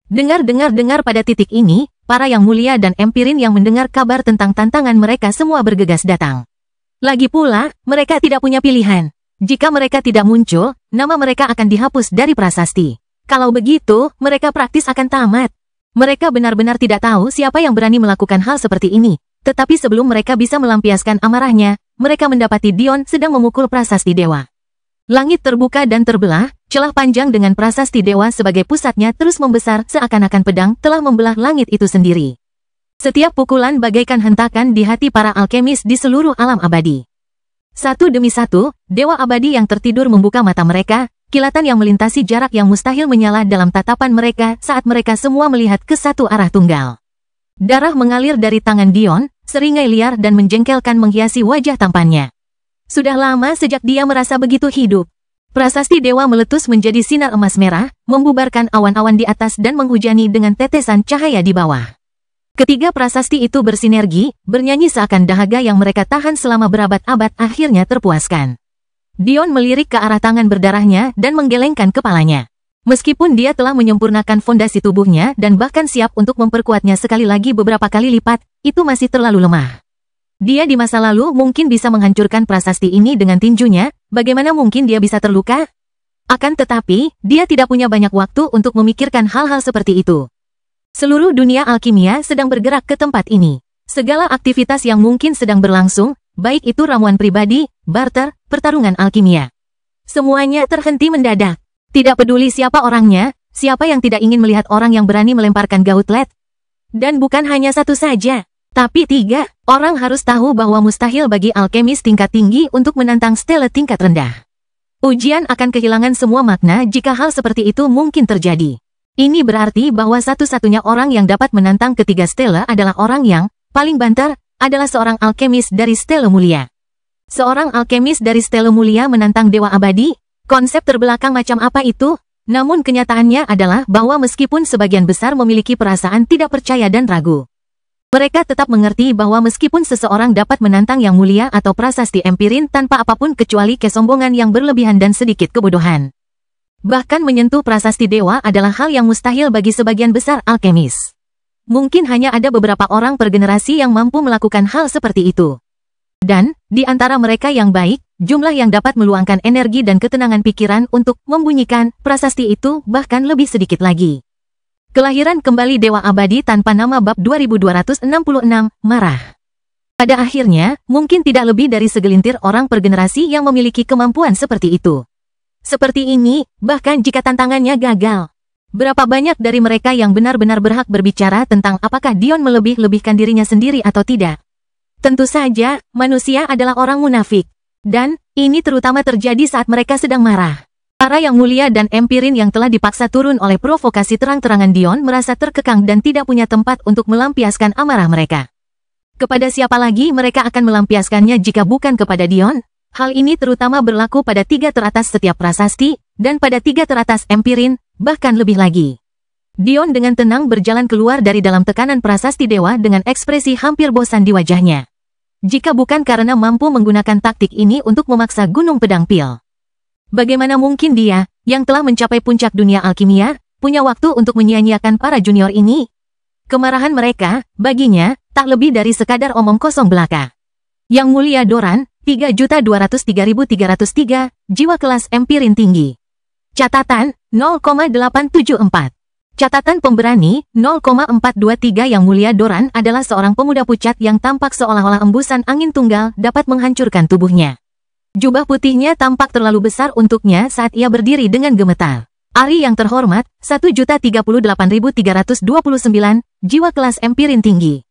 Speaker 1: Dengar pada titik ini, para yang mulia dan empirin yang mendengar kabar tentang tantangan mereka semua bergegas datang. Lagi pula, mereka tidak punya pilihan. Jika mereka tidak muncul, nama mereka akan dihapus dari prasasti. Kalau begitu, mereka praktis akan tamat. Mereka benar-benar tidak tahu siapa yang berani melakukan hal seperti ini. Tetapi sebelum mereka bisa melampiaskan amarahnya, mereka mendapati Dion sedang memukul prasasti dewa. Langit terbuka dan terbelah, celah panjang dengan prasasti dewa sebagai pusatnya terus membesar seakan-akan pedang telah membelah langit itu sendiri. Setiap pukulan bagaikan hentakan di hati para alkemis di seluruh alam abadi. Satu demi satu, dewa abadi yang tertidur membuka mata mereka, kilatan yang melintasi jarak yang mustahil menyala dalam tatapan mereka saat mereka semua melihat ke satu arah tunggal. Darah mengalir dari tangan Dion, seringai liar dan menjengkelkan menghiasi wajah tampannya. Sudah lama sejak dia merasa begitu hidup. Prasasti dewa meletus menjadi sinar emas merah, membubarkan awan-awan di atas dan menghujani dengan tetesan cahaya di bawah. Ketiga prasasti itu bersinergi, bernyanyi seakan dahaga yang mereka tahan selama berabad-abad akhirnya terpuaskan. Dion melirik ke arah tangan berdarahnya dan menggelengkan kepalanya. Meskipun dia telah menyempurnakan fondasi tubuhnya dan bahkan siap untuk memperkuatnya sekali lagi beberapa kali lipat, itu masih terlalu lemah. Dia di masa lalu mungkin bisa menghancurkan prasasti ini dengan tinjunya, bagaimana mungkin dia bisa terluka? Akan tetapi, dia tidak punya banyak waktu untuk memikirkan hal-hal seperti itu. Seluruh dunia alkimia sedang bergerak ke tempat ini. Segala aktivitas yang mungkin sedang berlangsung, baik itu ramuan pribadi, barter, pertarungan alkimia. Semuanya terhenti mendadak. Tidak peduli siapa orangnya, siapa yang tidak ingin melihat orang yang berani melemparkan gauntlet. Dan bukan hanya satu saja. Tapi 3, orang harus tahu bahwa mustahil bagi alkemis tingkat tinggi untuk menantang stele tingkat rendah. Ujian akan kehilangan semua makna jika hal seperti itu mungkin terjadi. Ini berarti bahwa satu-satunya orang yang dapat menantang ketiga stele adalah orang yang, paling banter, adalah seorang alkemis dari stele mulia. Seorang alkemis dari stele mulia menantang dewa abadi? Konsep terbelakang macam apa itu? Namun kenyataannya adalah bahwa meskipun sebagian besar memiliki perasaan tidak percaya dan ragu, mereka tetap mengerti bahwa meskipun seseorang dapat menantang yang mulia atau prasasti empirin tanpa apapun kecuali kesombongan yang berlebihan dan sedikit kebodohan. Bahkan menyentuh prasasti dewa adalah hal yang mustahil bagi sebagian besar alkemis. Mungkin hanya ada beberapa orang per generasi yang mampu melakukan hal seperti itu. Dan, di antara mereka yang baik, jumlah yang dapat meluangkan energi dan ketenangan pikiran untuk membunyikan prasasti itu bahkan lebih sedikit lagi. Kelahiran kembali Dewa Abadi tanpa nama bab 2266, marah. Pada akhirnya, mungkin tidak lebih dari segelintir orang per generasi yang memiliki kemampuan seperti itu. Seperti ini, bahkan jika tantangannya gagal. Berapa banyak dari mereka yang benar-benar berhak berbicara tentang apakah Dion melebih-lebihkan dirinya sendiri atau tidak? Tentu saja, manusia adalah orang munafik. Dan, ini terutama terjadi saat mereka sedang marah. Para yang mulia dan empirin yang telah dipaksa turun oleh provokasi terang-terangan Dion merasa terkekang dan tidak punya tempat untuk melampiaskan amarah mereka. Kepada siapa lagi mereka akan melampiaskannya jika bukan kepada Dion? Hal ini terutama berlaku pada 3 teratas setiap prasasti, dan pada 3 teratas empirin, bahkan lebih lagi. Dion dengan tenang berjalan keluar dari dalam tekanan prasasti dewa dengan ekspresi hampir bosan di wajahnya. Jika bukan karena mampu menggunakan taktik ini untuk memaksa Gunung Pedang Pil. Bagaimana mungkin dia, yang telah mencapai puncak dunia alkimia, punya waktu untuk menyia-nyiakan para junior ini? Kemarahan mereka, baginya, tak lebih dari sekadar omong kosong belaka. Yang Mulia Doran, 3.203.303, jiwa kelas empirin tinggi. Catatan, 0,874. Catatan pemberani, 0,423. Yang Mulia Doran adalah seorang pemuda pucat yang tampak seolah-olah embusan angin tunggal dapat menghancurkan tubuhnya. Jubah putihnya tampak terlalu besar untuknya saat ia berdiri dengan gemetar. Ari yang terhormat, 1.038.329, jiwa kelas empirin tinggi.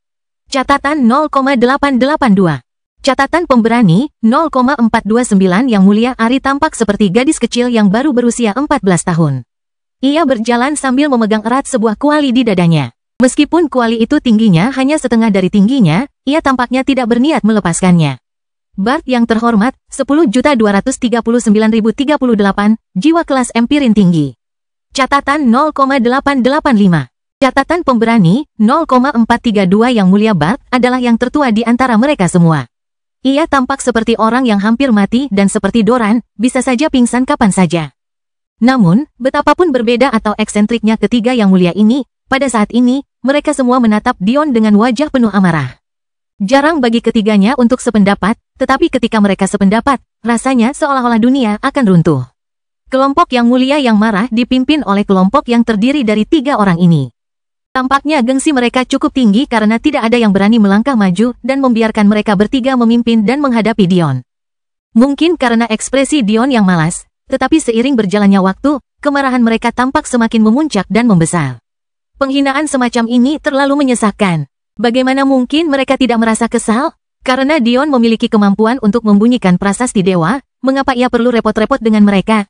Speaker 1: Catatan 0,882. Catatan pemberani, 0,429. Yang Mulia Ari tampak seperti gadis kecil yang baru berusia 14 tahun. Ia berjalan sambil memegang erat sebuah kuali di dadanya. Meskipun kuali itu tingginya hanya setengah dari tingginya, ia tampaknya tidak berniat melepaskannya. Bart yang terhormat, 10.239.038, jiwa kelas empirin tinggi. Catatan 0,885. Catatan pemberani, 0,432. Yang Mulia Bart adalah yang tertua di antara mereka semua. Ia tampak seperti orang yang hampir mati dan seperti Doran, bisa saja pingsan kapan saja. Namun, betapapun berbeda atau eksentriknya ketiga yang mulia ini, pada saat ini, mereka semua menatap Dion dengan wajah penuh amarah. Jarang bagi ketiganya untuk sependapat, tetapi ketika mereka sependapat, rasanya seolah-olah dunia akan runtuh. Kelompok yang mulia yang marah dipimpin oleh kelompok yang terdiri dari 3 orang ini. Tampaknya gengsi mereka cukup tinggi karena tidak ada yang berani melangkah maju dan membiarkan mereka bertiga memimpin dan menghadapi Dion. Mungkin karena ekspresi Dion yang malas, tetapi seiring berjalannya waktu, kemarahan mereka tampak semakin memuncak dan membesar. Penghinaan semacam ini terlalu menyesakkan. Bagaimana mungkin mereka tidak merasa kesal? Karena Dion memiliki kemampuan untuk membunyikan prasasti dewa, mengapa ia perlu repot-repot dengan mereka?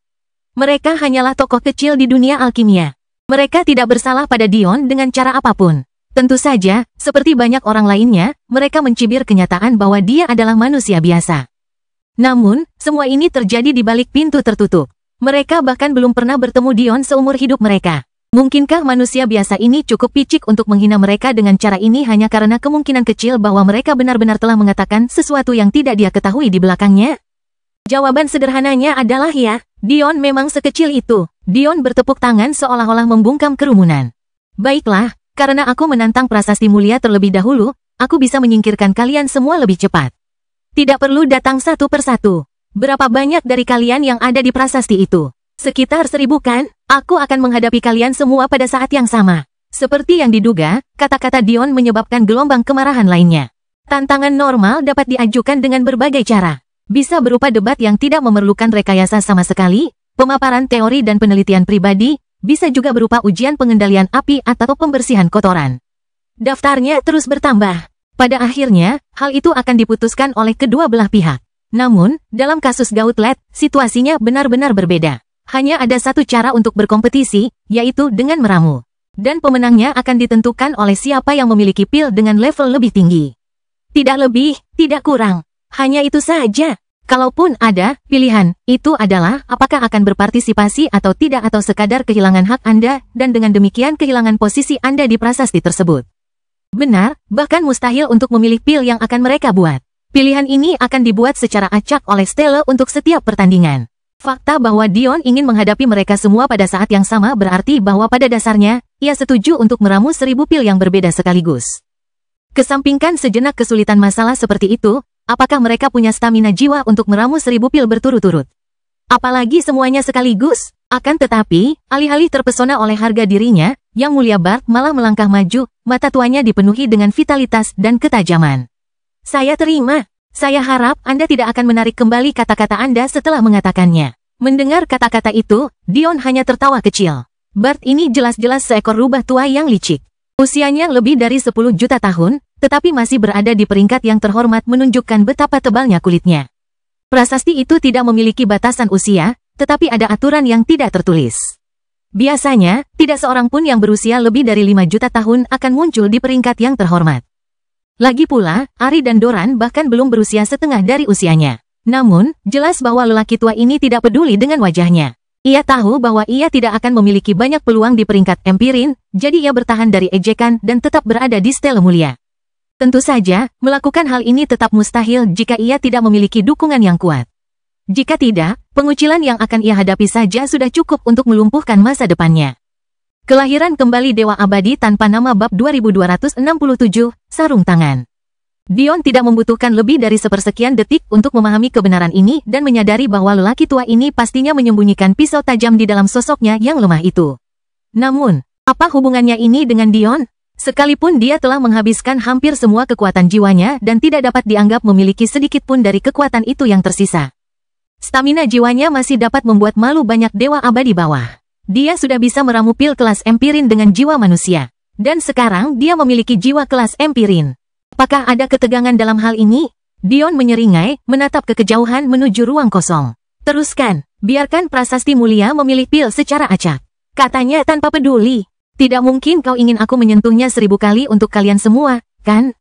Speaker 1: Mereka hanyalah tokoh kecil di dunia alkimia. Mereka tidak bersalah pada Dion dengan cara apapun. Tentu saja, seperti banyak orang lainnya, mereka mencibir kenyataan bahwa dia adalah manusia biasa. Namun, semua ini terjadi di balik pintu tertutup. Mereka bahkan belum pernah bertemu Dion seumur hidup mereka. Mungkinkah manusia biasa ini cukup picik untuk menghina mereka dengan cara ini hanya karena kemungkinan kecil bahwa mereka benar-benar telah mengatakan sesuatu yang tidak dia ketahui di belakangnya? Jawaban sederhananya adalah ya, Dion memang sekecil itu. Dion bertepuk tangan seolah-olah membungkam kerumunan. Baiklah, karena aku menantang prasasti mulia terlebih dahulu, aku bisa menyingkirkan kalian semua lebih cepat. Tidak perlu datang satu persatu. Berapa banyak dari kalian yang ada di prasasti itu? Sekitar 1000 kan? Aku akan menghadapi kalian semua pada saat yang sama. Seperti yang diduga, kata-kata Dion menyebabkan gelombang kemarahan lainnya. Tantangan normal dapat diajukan dengan berbagai cara. Bisa berupa debat yang tidak memerlukan rekayasa sama sekali, pemaparan teori dan penelitian pribadi, bisa juga berupa ujian pengendalian api atau pembersihan kotoran. Daftarnya terus bertambah. Pada akhirnya, hal itu akan diputuskan oleh kedua belah pihak. Namun, dalam kasus Gauntlet, situasinya benar-benar berbeda. Hanya ada satu cara untuk berkompetisi, yaitu dengan meramu. Dan pemenangnya akan ditentukan oleh siapa yang memiliki pil dengan level lebih tinggi. Tidak lebih, tidak kurang. Hanya itu saja. Kalaupun ada pilihan, itu adalah apakah akan berpartisipasi atau tidak atau sekadar kehilangan hak Anda dan dengan demikian kehilangan posisi Anda di prasasti tersebut. Benar, bahkan mustahil untuk memilih pil yang akan mereka buat. Pilihan ini akan dibuat secara acak oleh Stella untuk setiap pertandingan. Fakta bahwa Dion ingin menghadapi mereka semua pada saat yang sama berarti bahwa pada dasarnya, ia setuju untuk meramu 1000 pil yang berbeda sekaligus. Kesampingkan sejenak kesulitan masalah seperti itu, apakah mereka punya stamina jiwa untuk meramu 1000 pil berturut-turut? Apalagi semuanya sekaligus. Akan tetapi, alih-alih terpesona oleh harga dirinya, Yang Mulia Bart malah melangkah maju, mata tuanya dipenuhi dengan vitalitas dan ketajaman. Saya terima. Saya harap Anda tidak akan menarik kembali kata-kata Anda setelah mengatakannya. Mendengar kata-kata itu, Dion hanya tertawa kecil. Bart ini jelas-jelas seekor rubah tua yang licik. Usianya lebih dari 10 juta tahun, tetapi masih berada di peringkat yang terhormat menunjukkan betapa tebalnya kulitnya. Prasasti itu tidak memiliki batasan usia, tetapi ada aturan yang tidak tertulis. Biasanya, tidak seorang pun yang berusia lebih dari 5 juta tahun akan muncul di peringkat yang terhormat. Lagi pula, Ari dan Doran bahkan belum berusia setengah dari usianya. Namun, jelas bahwa lelaki tua ini tidak peduli dengan wajahnya. Ia tahu bahwa ia tidak akan memiliki banyak peluang di peringkat empirin, jadi ia bertahan dari ejekan dan tetap berada di stele mulia. Tentu saja, melakukan hal ini tetap mustahil jika ia tidak memiliki dukungan yang kuat. Jika tidak, pengucilan yang akan ia hadapi saja sudah cukup untuk melumpuhkan masa depannya. Kelahiran kembali Dewa Abadi tanpa nama bab 2267, sarung tangan. Dion tidak membutuhkan lebih dari sepersekian detik untuk memahami kebenaran ini dan menyadari bahwa lelaki tua ini pastinya menyembunyikan pisau tajam di dalam sosoknya yang lemah itu. Namun, apa hubungannya ini dengan Dion? Sekalipun dia telah menghabiskan hampir semua kekuatan jiwanya dan tidak dapat dianggap memiliki sedikit pun dari kekuatan itu yang tersisa. Stamina jiwanya masih dapat membuat malu banyak dewa abadi bawah. Dia sudah bisa meramu pil kelas empirin dengan jiwa manusia. Dan sekarang dia memiliki jiwa kelas empirin. Apakah ada ketegangan dalam hal ini? Dion menyeringai, menatap ke kejauhan menuju ruang kosong. Teruskan, biarkan prasasti mulia memilih pil secara acak. Katanya tanpa peduli. Tidak mungkin kau ingin aku menyentuhnya 1000 kali untuk kalian semua, kan?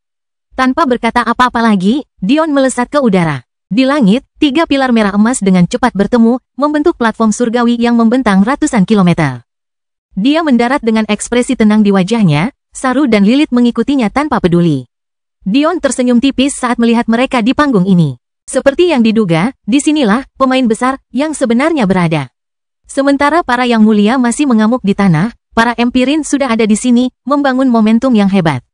Speaker 1: Tanpa berkata apa-apa lagi, Dion melesat ke udara. Di langit, 3 pilar merah emas dengan cepat bertemu, membentuk platform surgawi yang membentang ratusan kilometer. Dia mendarat dengan ekspresi tenang di wajahnya, Saru dan Lilith mengikutinya tanpa peduli. Dion tersenyum tipis saat melihat mereka di panggung ini. Seperti yang diduga, disinilah pemain besar yang sebenarnya berada. Sementara para yang mulia masih mengamuk di tanah, para empirin sudah ada di sini, membangun momentum yang hebat.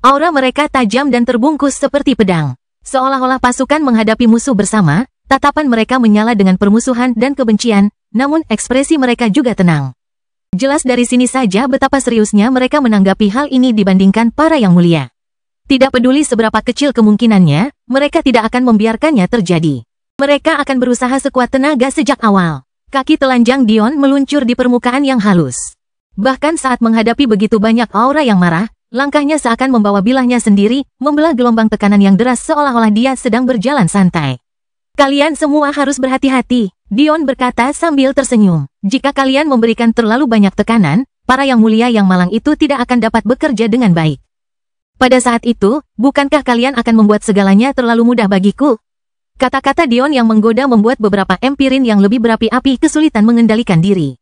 Speaker 1: Aura mereka tajam dan terbungkus seperti pedang. Seolah-olah pasukan menghadapi musuh bersama, tatapan mereka menyala dengan permusuhan dan kebencian, namun ekspresi mereka juga tenang. Jelas dari sini saja betapa seriusnya mereka menanggapi hal ini dibandingkan para yang mulia. Tidak peduli seberapa kecil kemungkinannya, mereka tidak akan membiarkannya terjadi. Mereka akan berusaha sekuat tenaga sejak awal. Kaki telanjang Dion meluncur di permukaan yang halus. Bahkan saat menghadapi begitu banyak aura yang marah, langkahnya seakan membawa bilahnya sendiri, membelah gelombang tekanan yang deras seolah-olah dia sedang berjalan santai. Kalian semua harus berhati-hati, Dion berkata sambil tersenyum. Jika kalian memberikan terlalu banyak tekanan, para yang mulia yang malang itu tidak akan dapat bekerja dengan baik. Pada saat itu, bukankah kalian akan membuat segalanya terlalu mudah bagiku? Kata-kata Dion yang menggoda membuat beberapa empirin yang lebih berapi-api kesulitan mengendalikan diri.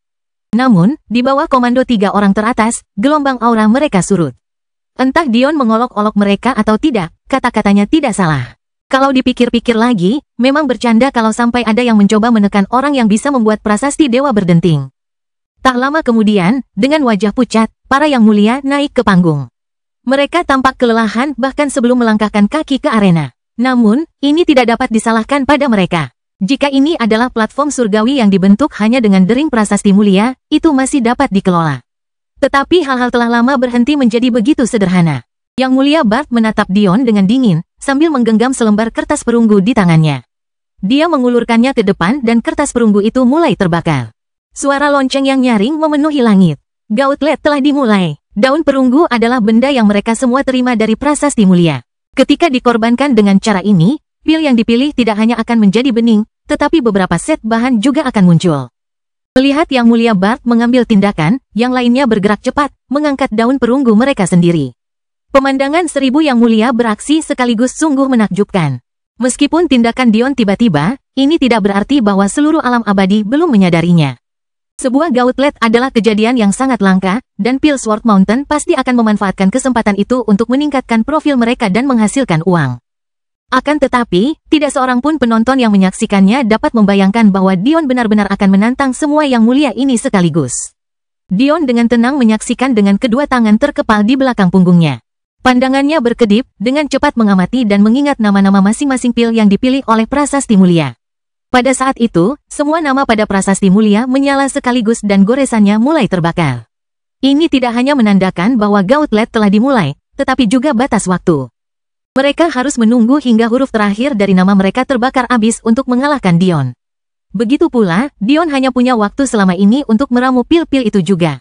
Speaker 1: Namun, di bawah komando 3 orang teratas, gelombang aura mereka surut. Entah Dion mengolok-olok mereka atau tidak, kata-katanya tidak salah. Kalau dipikir-pikir lagi, memang bercanda kalau sampai ada yang mencoba menekan orang yang bisa membuat prasasti dewa berdenting. Tak lama kemudian, dengan wajah pucat, para yang mulia naik ke panggung. Mereka tampak kelelahan bahkan sebelum melangkahkan kaki ke arena. Namun, ini tidak dapat disalahkan pada mereka. Jika ini adalah platform surgawi yang dibentuk hanya dengan dering prasasti mulia, itu masih dapat dikelola. Tetapi hal-hal telah lama berhenti menjadi begitu sederhana. Yang mulia Bart menatap Dion dengan dingin, sambil menggenggam selembar kertas perunggu di tangannya. Dia mengulurkannya ke depan dan kertas perunggu itu mulai terbakar. Suara lonceng yang nyaring memenuhi langit. Gauntlet telah dimulai. Daun perunggu adalah benda yang mereka semua terima dari prasasti mulia. Ketika dikorbankan dengan cara ini, pil yang dipilih tidak hanya akan menjadi bening, tetapi beberapa set bahan juga akan muncul. Melihat yang mulia Bart mengambil tindakan, yang lainnya bergerak cepat, mengangkat daun perunggu mereka sendiri. Pemandangan 1000 yang mulia beraksi sekaligus sungguh menakjubkan. Meskipun tindakan Dion tiba-tiba, ini tidak berarti bahwa seluruh alam abadi belum menyadarinya. Sebuah gauntlet adalah kejadian yang sangat langka, dan pil Sword Mountain pasti akan memanfaatkan kesempatan itu untuk meningkatkan profil mereka dan menghasilkan uang. Akan tetapi, tidak seorang pun penonton yang menyaksikannya dapat membayangkan bahwa Dion benar-benar akan menantang semua yang mulia ini sekaligus. Dion dengan tenang menyaksikan dengan kedua tangan terkepal di belakang punggungnya. Pandangannya berkedip, dengan cepat mengamati dan mengingat nama-nama masing-masing pil yang dipilih oleh prasasti mulia. Pada saat itu, semua nama pada prasasti mulia menyala sekaligus dan goresannya mulai terbakar. Ini tidak hanya menandakan bahwa gauntlet telah dimulai, tetapi juga batas waktu. Mereka harus menunggu hingga huruf terakhir dari nama mereka terbakar habis untuk mengalahkan Dion. Begitu pula, Dion hanya punya waktu selama ini untuk meramu pil-pil itu juga.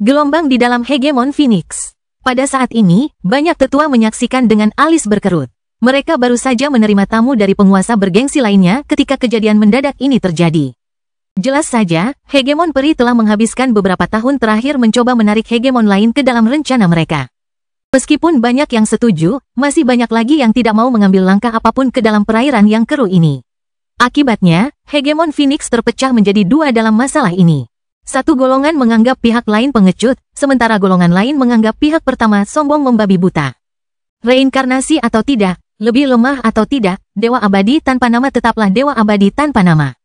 Speaker 1: Gelombang di dalam hegemon Phoenix. Pada saat ini, banyak tetua menyaksikan dengan alis berkerut. Mereka baru saja menerima tamu dari penguasa bergengsi lainnya ketika kejadian mendadak ini terjadi. Jelas saja, hegemon peri telah menghabiskan beberapa tahun terakhir mencoba menarik hegemon lain ke dalam rencana mereka. Meskipun banyak yang setuju, masih banyak lagi yang tidak mau mengambil langkah apapun ke dalam perairan yang keruh ini. Akibatnya, hegemon Phoenix terpecah menjadi dua dalam masalah ini. Satu golongan menganggap pihak lain pengecut, sementara golongan lain menganggap pihak pertama sombong membabi buta. Reinkarnasi atau tidak, lebih lemah atau tidak, Dewa Abadi tanpa nama tetaplah Dewa Abadi tanpa nama.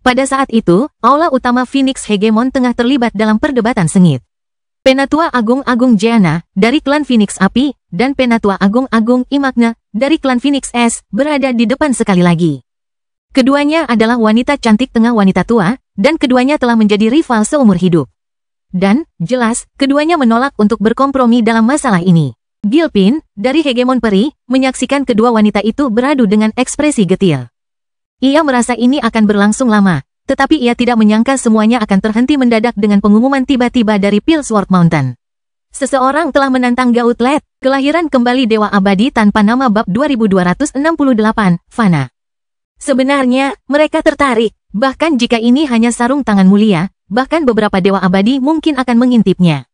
Speaker 1: Pada saat itu, aula utama Phoenix Hegemon tengah terlibat dalam perdebatan sengit. Penatua Agung Jeana, dari klan Phoenix Api, dan Penatua Agung Imagne, dari klan Phoenix S, berada di depan sekali lagi. Keduanya adalah wanita cantik tengah wanita tua, dan keduanya telah menjadi rival seumur hidup. Dan, jelas, keduanya menolak untuk berkompromi dalam masalah ini. Gilpin, dari Hegemon Peri, menyaksikan kedua wanita itu beradu dengan ekspresi getir. Ia merasa ini akan berlangsung lama, tetapi ia tidak menyangka semuanya akan terhenti mendadak dengan pengumuman tiba-tiba dari Pilsworth Mountain. Seseorang telah menantang Gauntlet, kelahiran kembali Dewa Abadi tanpa nama bab 2268, Fana. Sebenarnya, mereka tertarik, bahkan jika ini hanya sarung tangan mulia, bahkan beberapa Dewa Abadi mungkin akan mengintipnya.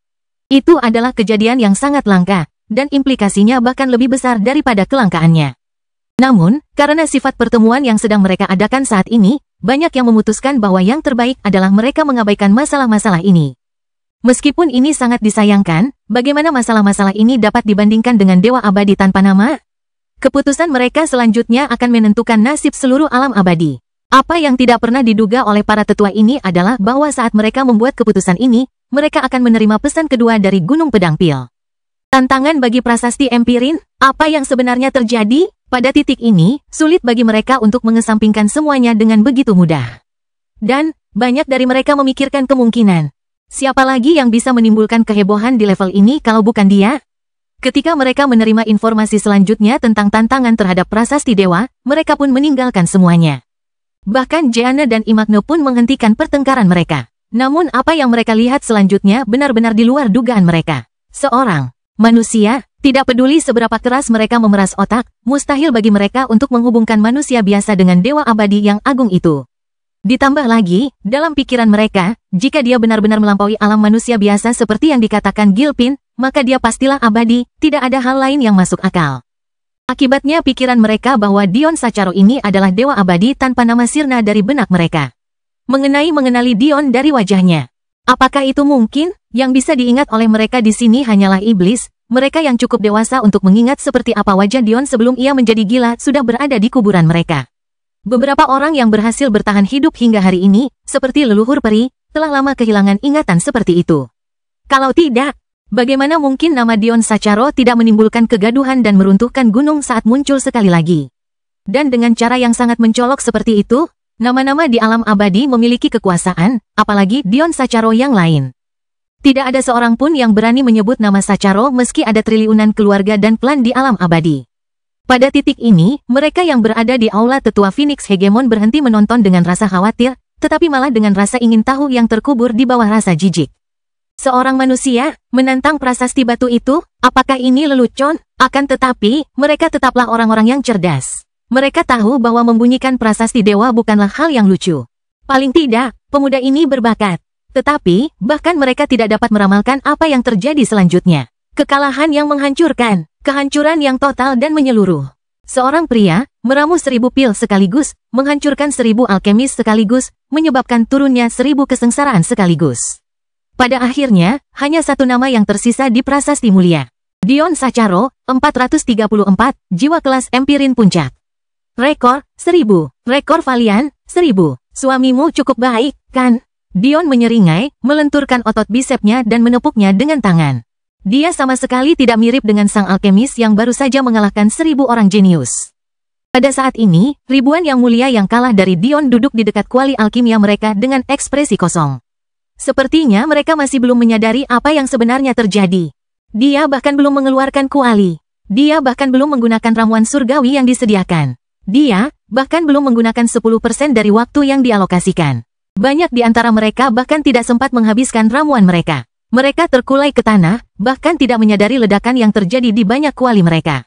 Speaker 1: Itu adalah kejadian yang sangat langka, dan implikasinya bahkan lebih besar daripada kelangkaannya. Namun, karena sifat pertemuan yang sedang mereka adakan saat ini, banyak yang memutuskan bahwa yang terbaik adalah mereka mengabaikan masalah-masalah ini. Meskipun ini sangat disayangkan, bagaimana masalah-masalah ini dapat dibandingkan dengan Dewa Abadi tanpa nama? Keputusan mereka selanjutnya akan menentukan nasib seluruh alam abadi. Apa yang tidak pernah diduga oleh para tetua ini adalah bahwa saat mereka membuat keputusan ini, mereka akan menerima pesan kedua dari Gunung Pedang Pil. Tantangan bagi prasasti Empirin, apa yang sebenarnya terjadi? Pada titik ini, sulit bagi mereka untuk mengesampingkan semuanya dengan begitu mudah. Dan, banyak dari mereka memikirkan kemungkinan. Siapa lagi yang bisa menimbulkan kehebohan di level ini kalau bukan dia? Ketika mereka menerima informasi selanjutnya tentang tantangan terhadap prasasti dewa, mereka pun meninggalkan semuanya. Bahkan Jeana dan Imagne pun menghentikan pertengkaran mereka. Namun apa yang mereka lihat selanjutnya benar-benar di luar dugaan mereka. Seorang manusia, tidak peduli seberapa keras mereka memeras otak, mustahil bagi mereka untuk menghubungkan manusia biasa dengan Dewa Abadi yang agung itu. Ditambah lagi, dalam pikiran mereka, jika dia benar-benar melampaui alam manusia biasa seperti yang dikatakan Gilpin, maka dia pastilah abadi, tidak ada hal lain yang masuk akal. Akibatnya pikiran mereka bahwa Dion Sacharo ini adalah Dewa Abadi tanpa nama sirna dari benak mereka. Mengenali Dion dari wajahnya. Apakah itu mungkin? Yang bisa diingat oleh mereka di sini hanyalah iblis, mereka yang cukup dewasa untuk mengingat seperti apa wajah Dion sebelum ia menjadi gila sudah berada di kuburan mereka. Beberapa orang yang berhasil bertahan hidup hingga hari ini, seperti leluhur peri, telah lama kehilangan ingatan seperti itu. Kalau tidak, bagaimana mungkin nama Dion Sacharo tidak menimbulkan kegaduhan dan meruntuhkan gunung saat muncul sekali lagi? Dan dengan cara yang sangat mencolok seperti itu, nama-nama di alam abadi memiliki kekuasaan, apalagi Dion Sacharo yang lain. Tidak ada seorang pun yang berani menyebut nama Sacharo meski ada triliunan keluarga dan klan di alam abadi. Pada titik ini, mereka yang berada di aula tetua Phoenix Hegemon berhenti menonton dengan rasa khawatir, tetapi malah dengan rasa ingin tahu yang terkubur di bawah rasa jijik. Seorang manusia, menantang prasasti batu itu, apakah ini lelucon? Akan tetapi, mereka tetaplah orang-orang yang cerdas. Mereka tahu bahwa membunyikan prasasti dewa bukanlah hal yang lucu. Paling tidak, pemuda ini berbakat. Tetapi, bahkan mereka tidak dapat meramalkan apa yang terjadi selanjutnya. Kekalahan yang menghancurkan. Kehancuran yang total dan menyeluruh. Seorang pria, meramu 1000 pil sekaligus, menghancurkan 1000 alkemis sekaligus, menyebabkan turunnya 1000 kesengsaraan sekaligus. Pada akhirnya, hanya satu nama yang tersisa di prasasti mulia. Dion Sacharo, 434, jiwa kelas Empirin Puncak. Rekor, 1000. Rekor Valian, 1000. Suamimu cukup baik, kan? Dion menyeringai, melenturkan otot bisepnya dan menepuknya dengan tangan. Dia sama sekali tidak mirip dengan sang alkemis yang baru saja mengalahkan 1000 orang jenius. Pada saat ini, ribuan yang mulia yang kalah dari Dion duduk di dekat kuali alkimia mereka dengan ekspresi kosong. Sepertinya mereka masih belum menyadari apa yang sebenarnya terjadi. Dia bahkan belum mengeluarkan kuali. Dia bahkan belum menggunakan ramuan surgawi yang disediakan. Dia bahkan belum menggunakan 10% dari waktu yang dialokasikan. Banyak di antara mereka bahkan tidak sempat menghabiskan ramuan mereka. Mereka terkulai ke tanah, bahkan tidak menyadari ledakan yang terjadi di banyak kuali mereka.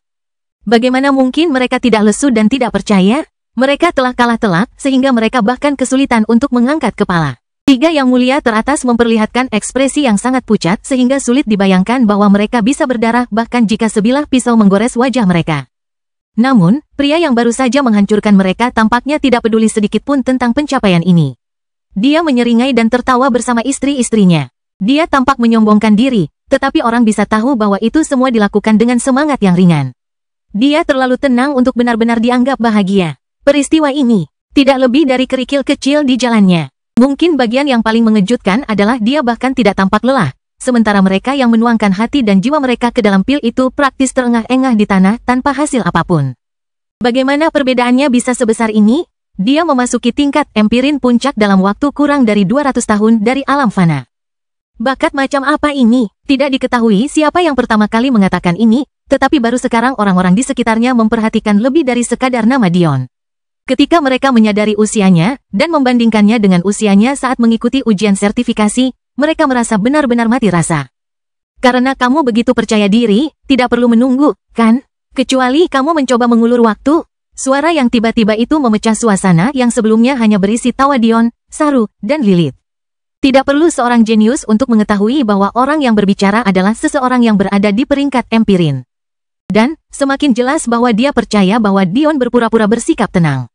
Speaker 1: Bagaimana mungkin mereka tidak lesu dan tidak percaya? Mereka telah kalah telak, sehingga mereka bahkan kesulitan untuk mengangkat kepala. Tiga yang mulia teratas memperlihatkan ekspresi yang sangat pucat sehingga sulit dibayangkan bahwa mereka bisa berdarah bahkan jika sebilah pisau menggores wajah mereka. Namun, pria yang baru saja menghancurkan mereka tampaknya tidak peduli sedikit pun tentang pencapaian ini. Dia menyeringai dan tertawa bersama istri-istrinya. Dia tampak menyombongkan diri, tetapi orang bisa tahu bahwa itu semua dilakukan dengan semangat yang ringan. Dia terlalu tenang untuk benar-benar dianggap bahagia. Peristiwa ini tidak lebih dari kerikil kecil di jalannya. Mungkin bagian yang paling mengejutkan adalah dia bahkan tidak tampak lelah, sementara mereka yang menuangkan hati dan jiwa mereka ke dalam pil itu praktis terengah-engah di tanah tanpa hasil apapun. Bagaimana perbedaannya bisa sebesar ini? Dia memasuki tingkat empirin puncak dalam waktu kurang dari 200 tahun dari alam fana. Bakat macam apa ini? Tidak diketahui siapa yang pertama kali mengatakan ini, tetapi baru sekarang orang-orang di sekitarnya memperhatikan lebih dari sekadar nama Dion. Ketika mereka menyadari usianya, dan membandingkannya dengan usianya saat mengikuti ujian sertifikasi, mereka merasa benar-benar mati rasa. Karena kamu begitu percaya diri, tidak perlu menunggu, kan? Kecuali kamu mencoba mengulur waktu. Suara yang tiba-tiba itu memecah suasana yang sebelumnya hanya berisi tawa Dion, Saru, dan Lilith. Tidak perlu seorang jenius untuk mengetahui bahwa orang yang berbicara adalah seseorang yang berada di peringkat empirin. Dan, semakin jelas bahwa dia percaya bahwa Dion berpura-pura bersikap tenang.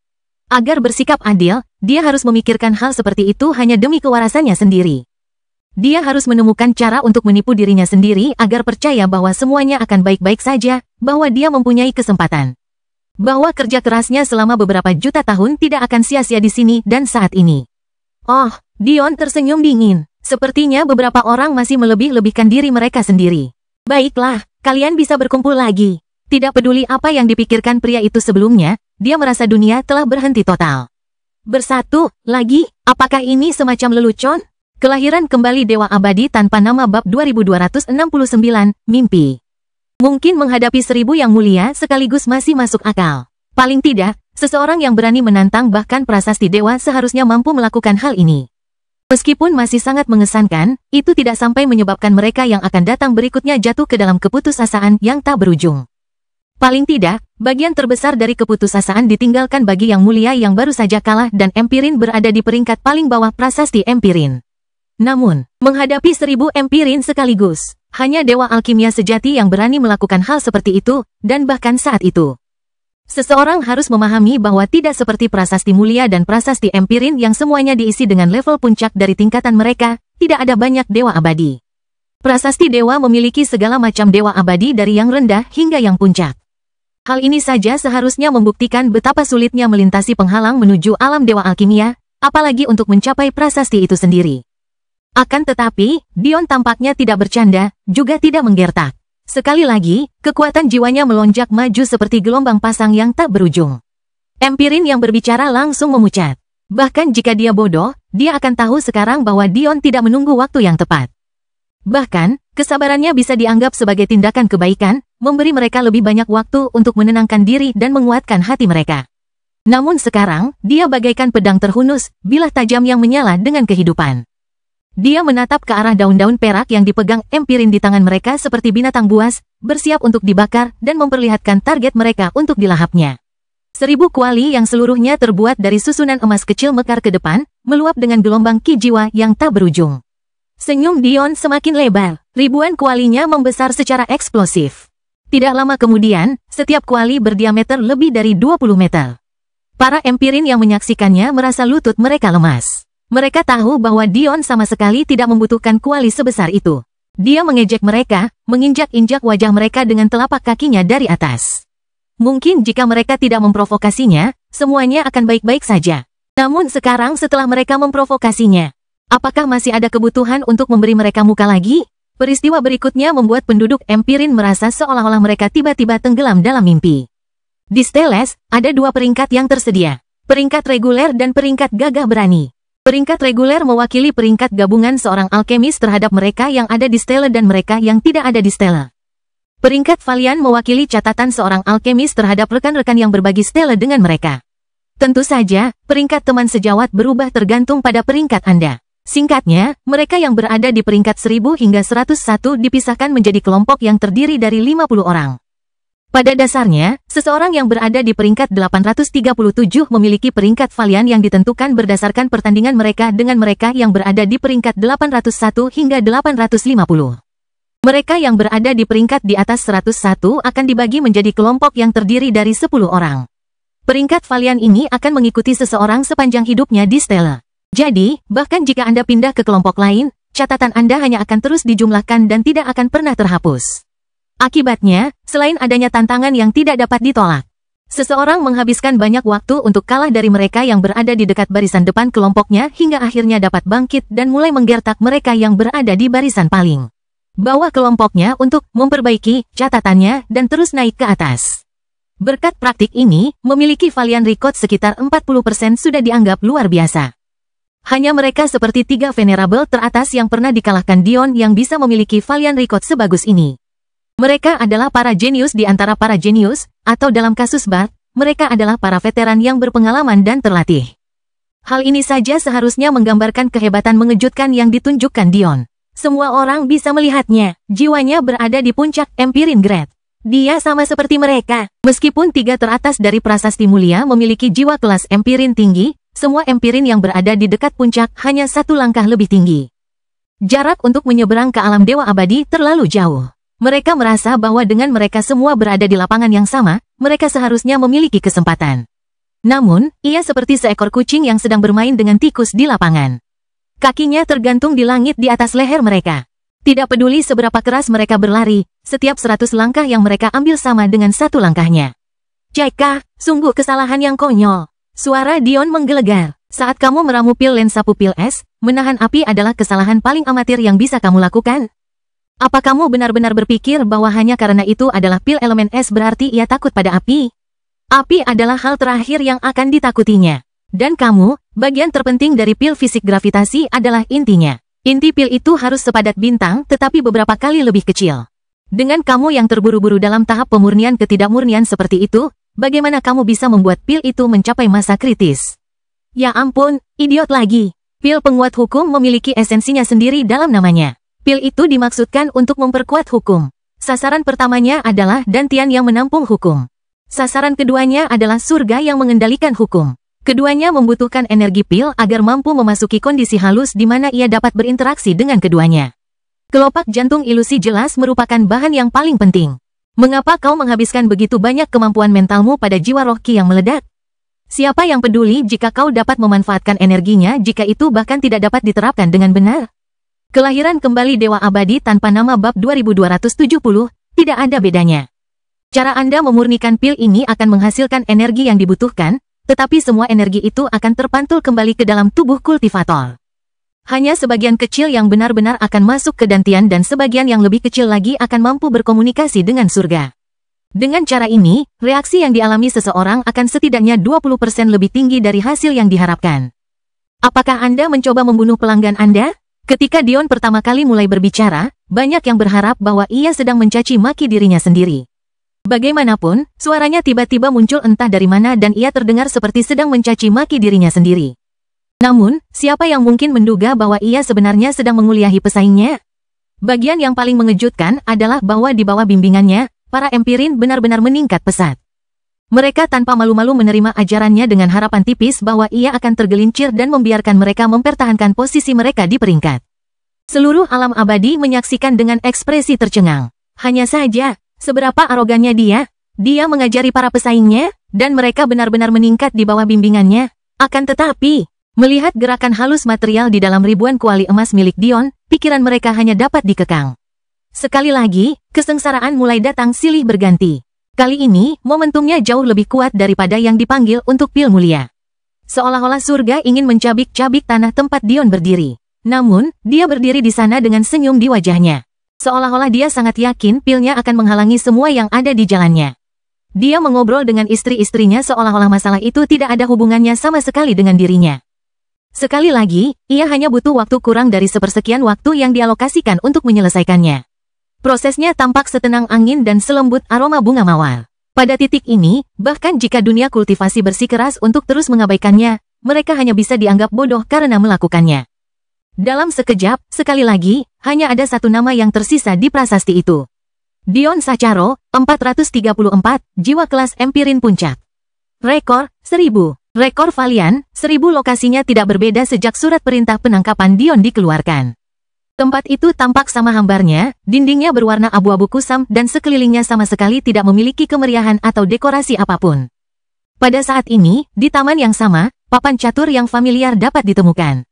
Speaker 1: Agar bersikap adil, dia harus memikirkan hal seperti itu hanya demi kewarasannya sendiri. Dia harus menemukan cara untuk menipu dirinya sendiri agar percaya bahwa semuanya akan baik-baik saja, bahwa dia mempunyai kesempatan. Bahwa kerja kerasnya selama beberapa juta tahun tidak akan sia-sia di sini dan saat ini. Oh, Dion tersenyum dingin. Sepertinya beberapa orang masih melebih-lebihkan diri mereka sendiri. Baiklah, kalian bisa berkumpul lagi. Tidak peduli apa yang dipikirkan pria itu sebelumnya, dia merasa dunia telah berhenti total. Bersatu, lagi, apakah ini semacam lelucon? Kelahiran kembali Dewa Abadi tanpa nama bab 2269, Mimpi. Mungkin menghadapi 1000 yang mulia sekaligus masih masuk akal. Paling tidak, seseorang yang berani menantang bahkan prasasti dewa seharusnya mampu melakukan hal ini. Meskipun masih sangat mengesankan, itu tidak sampai menyebabkan mereka yang akan datang berikutnya jatuh ke dalam keputusasaan yang tak berujung. Paling tidak, bagian terbesar dari keputusasaan ditinggalkan bagi yang mulia yang baru saja kalah dan empirin berada di peringkat paling bawah prasasti empirin. Namun, menghadapi 1000 empirin sekaligus, hanya dewa alkimia sejati yang berani melakukan hal seperti itu, dan bahkan saat itu. Seseorang harus memahami bahwa tidak seperti prasasti mulia dan prasasti empirin yang semuanya diisi dengan level puncak dari tingkatan mereka, tidak ada banyak dewa abadi. Prasasti dewa memiliki segala macam dewa abadi dari yang rendah hingga yang puncak. Hal ini saja seharusnya membuktikan betapa sulitnya melintasi penghalang menuju alam dewa alkimia, apalagi untuk mencapai prasasti itu sendiri. Akan tetapi, Dion tampaknya tidak bercanda, juga tidak menggertak. Sekali lagi, kekuatan jiwanya melonjak maju seperti gelombang pasang yang tak berujung. Empirin yang berbicara langsung memucat. Bahkan jika dia bodoh, dia akan tahu sekarang bahwa Dion tidak menunggu waktu yang tepat. Bahkan, kesabarannya bisa dianggap sebagai tindakan kebaikan, memberi mereka lebih banyak waktu untuk menenangkan diri dan menguatkan hati mereka. Namun sekarang, dia bagaikan pedang terhunus, bilah tajam yang menyala dengan kehidupan. Dia menatap ke arah daun-daun perak yang dipegang empirin di tangan mereka seperti binatang buas, bersiap untuk dibakar dan memperlihatkan target mereka untuk dilahapnya. 1000 kuali yang seluruhnya terbuat dari susunan emas kecil mekar ke depan, meluap dengan gelombang ki jiwa yang tak berujung. Senyum Dion semakin lebar, ribuan kualinya membesar secara eksplosif. Tidak lama kemudian, setiap kuali berdiameter lebih dari 20 meter. Para empirin yang menyaksikannya merasa lutut mereka lemas. Mereka tahu bahwa Dion sama sekali tidak membutuhkan kuali sebesar itu. Dia mengejek mereka, menginjak-injak wajah mereka dengan telapak kakinya dari atas. Mungkin jika mereka tidak memprovokasinya, semuanya akan baik-baik saja. Namun sekarang setelah mereka memprovokasinya, apakah masih ada kebutuhan untuk memberi mereka muka lagi? Peristiwa berikutnya membuat penduduk empirin merasa seolah-olah mereka tiba-tiba tenggelam dalam mimpi. Di Steles, ada 2 peringkat yang tersedia. Peringkat reguler dan peringkat gagah berani. Peringkat reguler mewakili peringkat gabungan seorang alkemis terhadap mereka yang ada di stele dan mereka yang tidak ada di stele. Peringkat Valian mewakili catatan seorang alkemis terhadap rekan-rekan yang berbagi stele dengan mereka. Tentu saja, peringkat teman sejawat berubah tergantung pada peringkat Anda. Singkatnya, mereka yang berada di peringkat 1000 hingga 101 dipisahkan menjadi kelompok yang terdiri dari 50 orang. Pada dasarnya, seseorang yang berada di peringkat 837 memiliki peringkat Valian yang ditentukan berdasarkan pertandingan mereka dengan mereka yang berada di peringkat 801 hingga 850. Mereka yang berada di peringkat di atas 101 akan dibagi menjadi kelompok yang terdiri dari 10 orang. Peringkat Valiant ini akan mengikuti seseorang sepanjang hidupnya di Stella. Jadi, bahkan jika Anda pindah ke kelompok lain, catatan Anda hanya akan terus dijumlahkan dan tidak akan pernah terhapus. Akibatnya, selain adanya tantangan yang tidak dapat ditolak, seseorang menghabiskan banyak waktu untuk kalah dari mereka yang berada di dekat barisan depan kelompoknya hingga akhirnya dapat bangkit dan mulai menggertak mereka yang berada di barisan paling bawah kelompoknya untuk memperbaiki catatannya dan terus naik ke atas. Berkat praktik ini, memiliki Valiant record sekitar 40% sudah dianggap luar biasa. Hanya mereka seperti 3 venerable teratas yang pernah dikalahkan Dion yang bisa memiliki Valiant record sebagus ini. Mereka adalah para jenius di antara para jenius, atau dalam kasus Bart, mereka adalah para veteran yang berpengalaman dan terlatih. Hal ini saja seharusnya menggambarkan kehebatan mengejutkan yang ditunjukkan Dion. Semua orang bisa melihatnya, jiwanya berada di puncak Empirin Grade. Dia sama seperti mereka. Meskipun 3 teratas dari prasasti mulia memiliki jiwa kelas Empirin tinggi, semua Empirin yang berada di dekat puncak hanya 1 langkah lebih tinggi. Jarak untuk menyeberang ke alam dewa abadi terlalu jauh. Mereka merasa bahwa dengan mereka semua berada di lapangan yang sama, mereka seharusnya memiliki kesempatan. Namun, ia seperti seekor kucing yang sedang bermain dengan tikus di lapangan. Kakinya tergantung di langit di atas leher mereka. Tidak peduli seberapa keras mereka berlari, setiap 100 langkah yang mereka ambil sama dengan 1 langkahnya. Jaika, sungguh kesalahan yang konyol. Suara Dion menggelegar. Saat kamu meramu pil lensa pupil es, menahan api adalah kesalahan paling amatir yang bisa kamu lakukan. Apa kamu benar-benar berpikir bahwa hanya karena itu adalah pil elemen es berarti ia takut pada api? Api adalah hal terakhir yang akan ditakutinya. Dan kamu, bagian terpenting dari pil fisik gravitasi adalah intinya. Inti pil itu harus sepadat bintang tetapi beberapa kali lebih kecil. Dengan kamu yang terburu-buru dalam tahap pemurnian ketidakmurnian seperti itu, bagaimana kamu bisa membuat pil itu mencapai masa kritis? Ya ampun, idiot lagi. Pil penguat hukum memiliki esensinya sendiri dalam namanya. Pil itu dimaksudkan untuk memperkuat hukum. Sasaran pertamanya adalah dantian yang menampung hukum. Sasaran keduanya adalah surga yang mengendalikan hukum. Keduanya membutuhkan energi pil agar mampu memasuki kondisi halus di mana ia dapat berinteraksi dengan keduanya. Kelopak jantung ilusi jelas merupakan bahan yang paling penting. Mengapa kau menghabiskan begitu banyak kemampuan mentalmu pada jiwa roh Ki yang meledak? Siapa yang peduli jika kau dapat memanfaatkan energinya jika itu bahkan tidak dapat diterapkan dengan benar? Kelahiran kembali Dewa Abadi tanpa nama bab 2270, tidak ada bedanya. Cara Anda memurnikan pil ini akan menghasilkan energi yang dibutuhkan, tetapi semua energi itu akan terpantul kembali ke dalam tubuh kultivator. Hanya sebagian kecil yang benar-benar akan masuk ke dantian dan sebagian yang lebih kecil lagi akan mampu berkomunikasi dengan surga. Dengan cara ini, reaksi yang dialami seseorang akan setidaknya 20% lebih tinggi dari hasil yang diharapkan. Apakah Anda mencoba membunuh pelanggan Anda? Ketika Dion pertama kali mulai berbicara, banyak yang berharap bahwa ia sedang mencaci maki dirinya sendiri. Bagaimanapun, suaranya tiba-tiba muncul entah dari mana dan ia terdengar seperti sedang mencaci maki dirinya sendiri. Namun, siapa yang mungkin menduga bahwa ia sebenarnya sedang menguliahi pesaingnya? Bagian yang paling mengejutkan adalah bahwa di bawah bimbingannya, para Empirin benar-benar meningkat pesat. Mereka tanpa malu-malu menerima ajarannya dengan harapan tipis bahwa ia akan tergelincir dan membiarkan mereka mempertahankan posisi mereka di peringkat. Seluruh alam abadi menyaksikan dengan ekspresi tercengang. Hanya saja, seberapa arogannya dia mengajari para pesaingnya, dan mereka benar-benar meningkat di bawah bimbingannya. Akan tetapi, melihat gerakan halus material di dalam ribuan kuali emas milik Dion, pikiran mereka hanya dapat dikekang. Sekali lagi, kesengsaraan mulai datang silih berganti. Kali ini, momentumnya jauh lebih kuat daripada yang dipanggil untuk pil mulia. Seolah-olah surga ingin mencabik-cabik tanah tempat Dion berdiri. Namun, dia berdiri di sana dengan senyum di wajahnya. Seolah-olah dia sangat yakin pilnya akan menghalangi semua yang ada di jalannya. Dia mengobrol dengan istri-istrinya seolah-olah masalah itu tidak ada hubungannya sama sekali dengan dirinya. Sekali lagi, ia hanya butuh waktu kurang dari sepersekian waktu yang dialokasikan untuk menyelesaikannya. Prosesnya tampak setenang angin dan selembut aroma bunga mawar. Pada titik ini, bahkan jika dunia kultivasi bersikeras untuk terus mengabaikannya, mereka hanya bisa dianggap bodoh karena melakukannya. Dalam sekejap, sekali lagi, hanya ada satu nama yang tersisa di prasasti itu. Dion Sacharo, 434, jiwa kelas Empirin Puncak. Rekor, 1000. Rekor Valiant, 1000 lokasinya tidak berbeda sejak surat perintah penangkapan Dion dikeluarkan. Tempat itu tampak sama hambarnya, dindingnya berwarna abu-abu kusam dan sekelilingnya sama sekali tidak memiliki kemeriahan atau dekorasi apapun. Pada saat ini, di taman yang sama, papan catur yang familiar dapat ditemukan.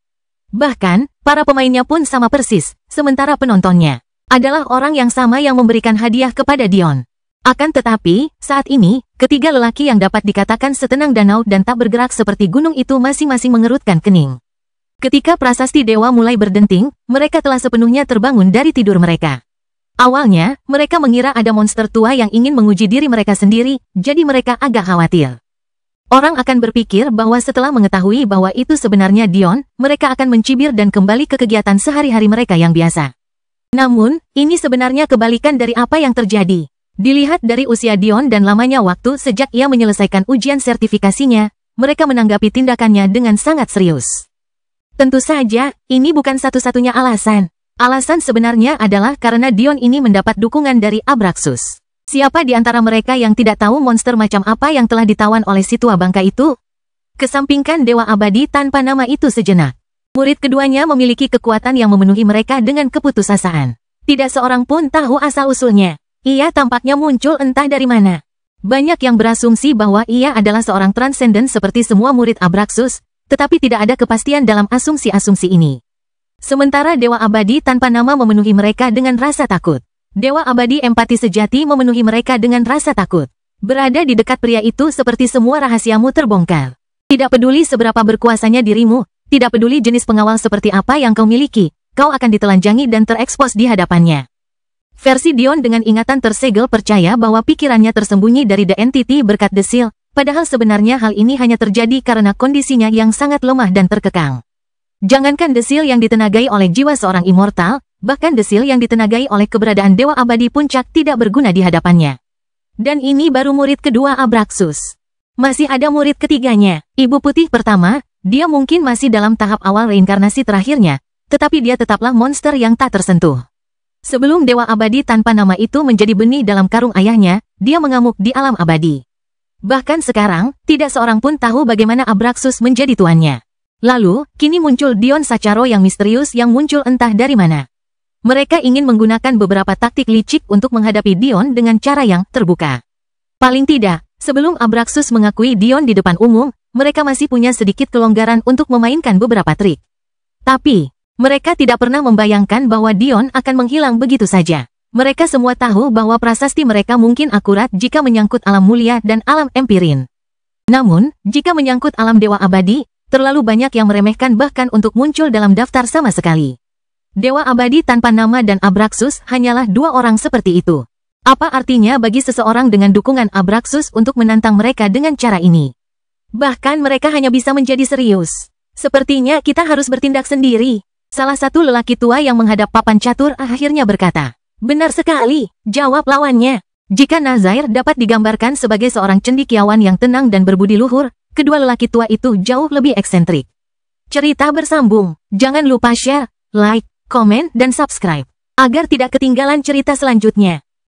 Speaker 1: Bahkan, para pemainnya pun sama persis, sementara penontonnya adalah orang yang sama yang memberikan hadiah kepada Dion. Akan tetapi, saat ini, ketiga lelaki yang dapat dikatakan setenang danau dan tak bergerak seperti gunung itu masing-masing mengerutkan kening. Ketika prasasti dewa mulai berdenting, mereka telah sepenuhnya terbangun dari tidur mereka. Awalnya, mereka mengira ada monster tua yang ingin menguji diri mereka sendiri, jadi mereka agak khawatir. Orang akan berpikir bahwa setelah mengetahui bahwa itu sebenarnya Dion, mereka akan mencibir dan kembali ke kegiatan sehari-hari mereka yang biasa. Namun, ini sebenarnya kebalikan dari apa yang terjadi. Dilihat dari usia Dion dan lamanya waktu sejak ia menyelesaikan ujian sertifikasinya, mereka menanggapi tindakannya dengan sangat serius. Tentu saja, ini bukan satu-satunya alasan. Alasan sebenarnya adalah karena Dion ini mendapat dukungan dari Abraxus. Siapa di antara mereka yang tidak tahu monster macam apa yang telah ditawan oleh si tua bangka itu? Kesampingkan dewa abadi tanpa nama itu sejenak. Murid keduanya memiliki kekuatan yang memenuhi mereka dengan keputusasaan. Tidak seorang pun tahu asal-usulnya. Ia tampaknya muncul entah dari mana. Banyak yang berasumsi bahwa ia adalah seorang transenden seperti semua murid Abraxus, tetapi tidak ada kepastian dalam asumsi-asumsi ini. Sementara Dewa Abadi tanpa nama memenuhi mereka dengan rasa takut. Dewa Abadi empati sejati memenuhi mereka dengan rasa takut. Berada di dekat pria itu seperti semua rahasiamu terbongkar. Tidak peduli seberapa berkuasanya dirimu, tidak peduli jenis pengawal seperti apa yang kau miliki, kau akan ditelanjangi dan terekspos di hadapannya. Versi Dion dengan ingatan tersegel percaya bahwa pikirannya tersembunyi dari The Entity berkat The Seal, padahal sebenarnya hal ini hanya terjadi karena kondisinya yang sangat lemah dan terkekang. Jangankan The Seal yang ditenagai oleh jiwa seorang immortal, bahkan The Seal yang ditenagai oleh keberadaan Dewa Abadi Puncak tidak berguna di hadapannya. Dan ini baru murid kedua Abraxus. Masih ada murid ketiganya, Ibu Putih pertama, dia mungkin masih dalam tahap awal reinkarnasi terakhirnya, tetapi dia tetaplah monster yang tak tersentuh. Sebelum Dewa Abadi tanpa nama itu menjadi benih dalam karung ayahnya, dia mengamuk di alam abadi. Bahkan sekarang, tidak seorang pun tahu bagaimana Abraxus menjadi tuannya. Lalu, kini muncul Dion Sacharo yang misterius yang muncul entah dari mana. Mereka ingin menggunakan beberapa taktik licik untuk menghadapi Dion dengan cara yang terbuka. Paling tidak, sebelum Abraxus mengakui Dion di depan umum, mereka masih punya sedikit kelonggaran untuk memainkan beberapa trik. Tapi, mereka tidak pernah membayangkan bahwa Dion akan menghilang begitu saja. Mereka semua tahu bahwa prasasti mereka mungkin akurat jika menyangkut alam mulia dan alam empirin. Namun, jika menyangkut alam dewa abadi, terlalu banyak yang meremehkan bahkan untuk muncul dalam daftar sama sekali. Dewa abadi tanpa nama dan Abraxus hanyalah dua orang seperti itu. Apa artinya bagi seseorang dengan dukungan Abraxus untuk menantang mereka dengan cara ini? Bahkan mereka hanya bisa menjadi serius. Sepertinya kita harus bertindak sendiri. Salah satu lelaki tua yang menghadap papan catur akhirnya berkata. Benar sekali, jawab lawannya. Jika Nazair dapat digambarkan sebagai seorang cendekiawan yang tenang dan berbudi luhur, kedua lelaki tua itu jauh lebih eksentrik. Cerita bersambung. Jangan lupa share, like, komen, dan subscribe, agar tidak ketinggalan cerita selanjutnya.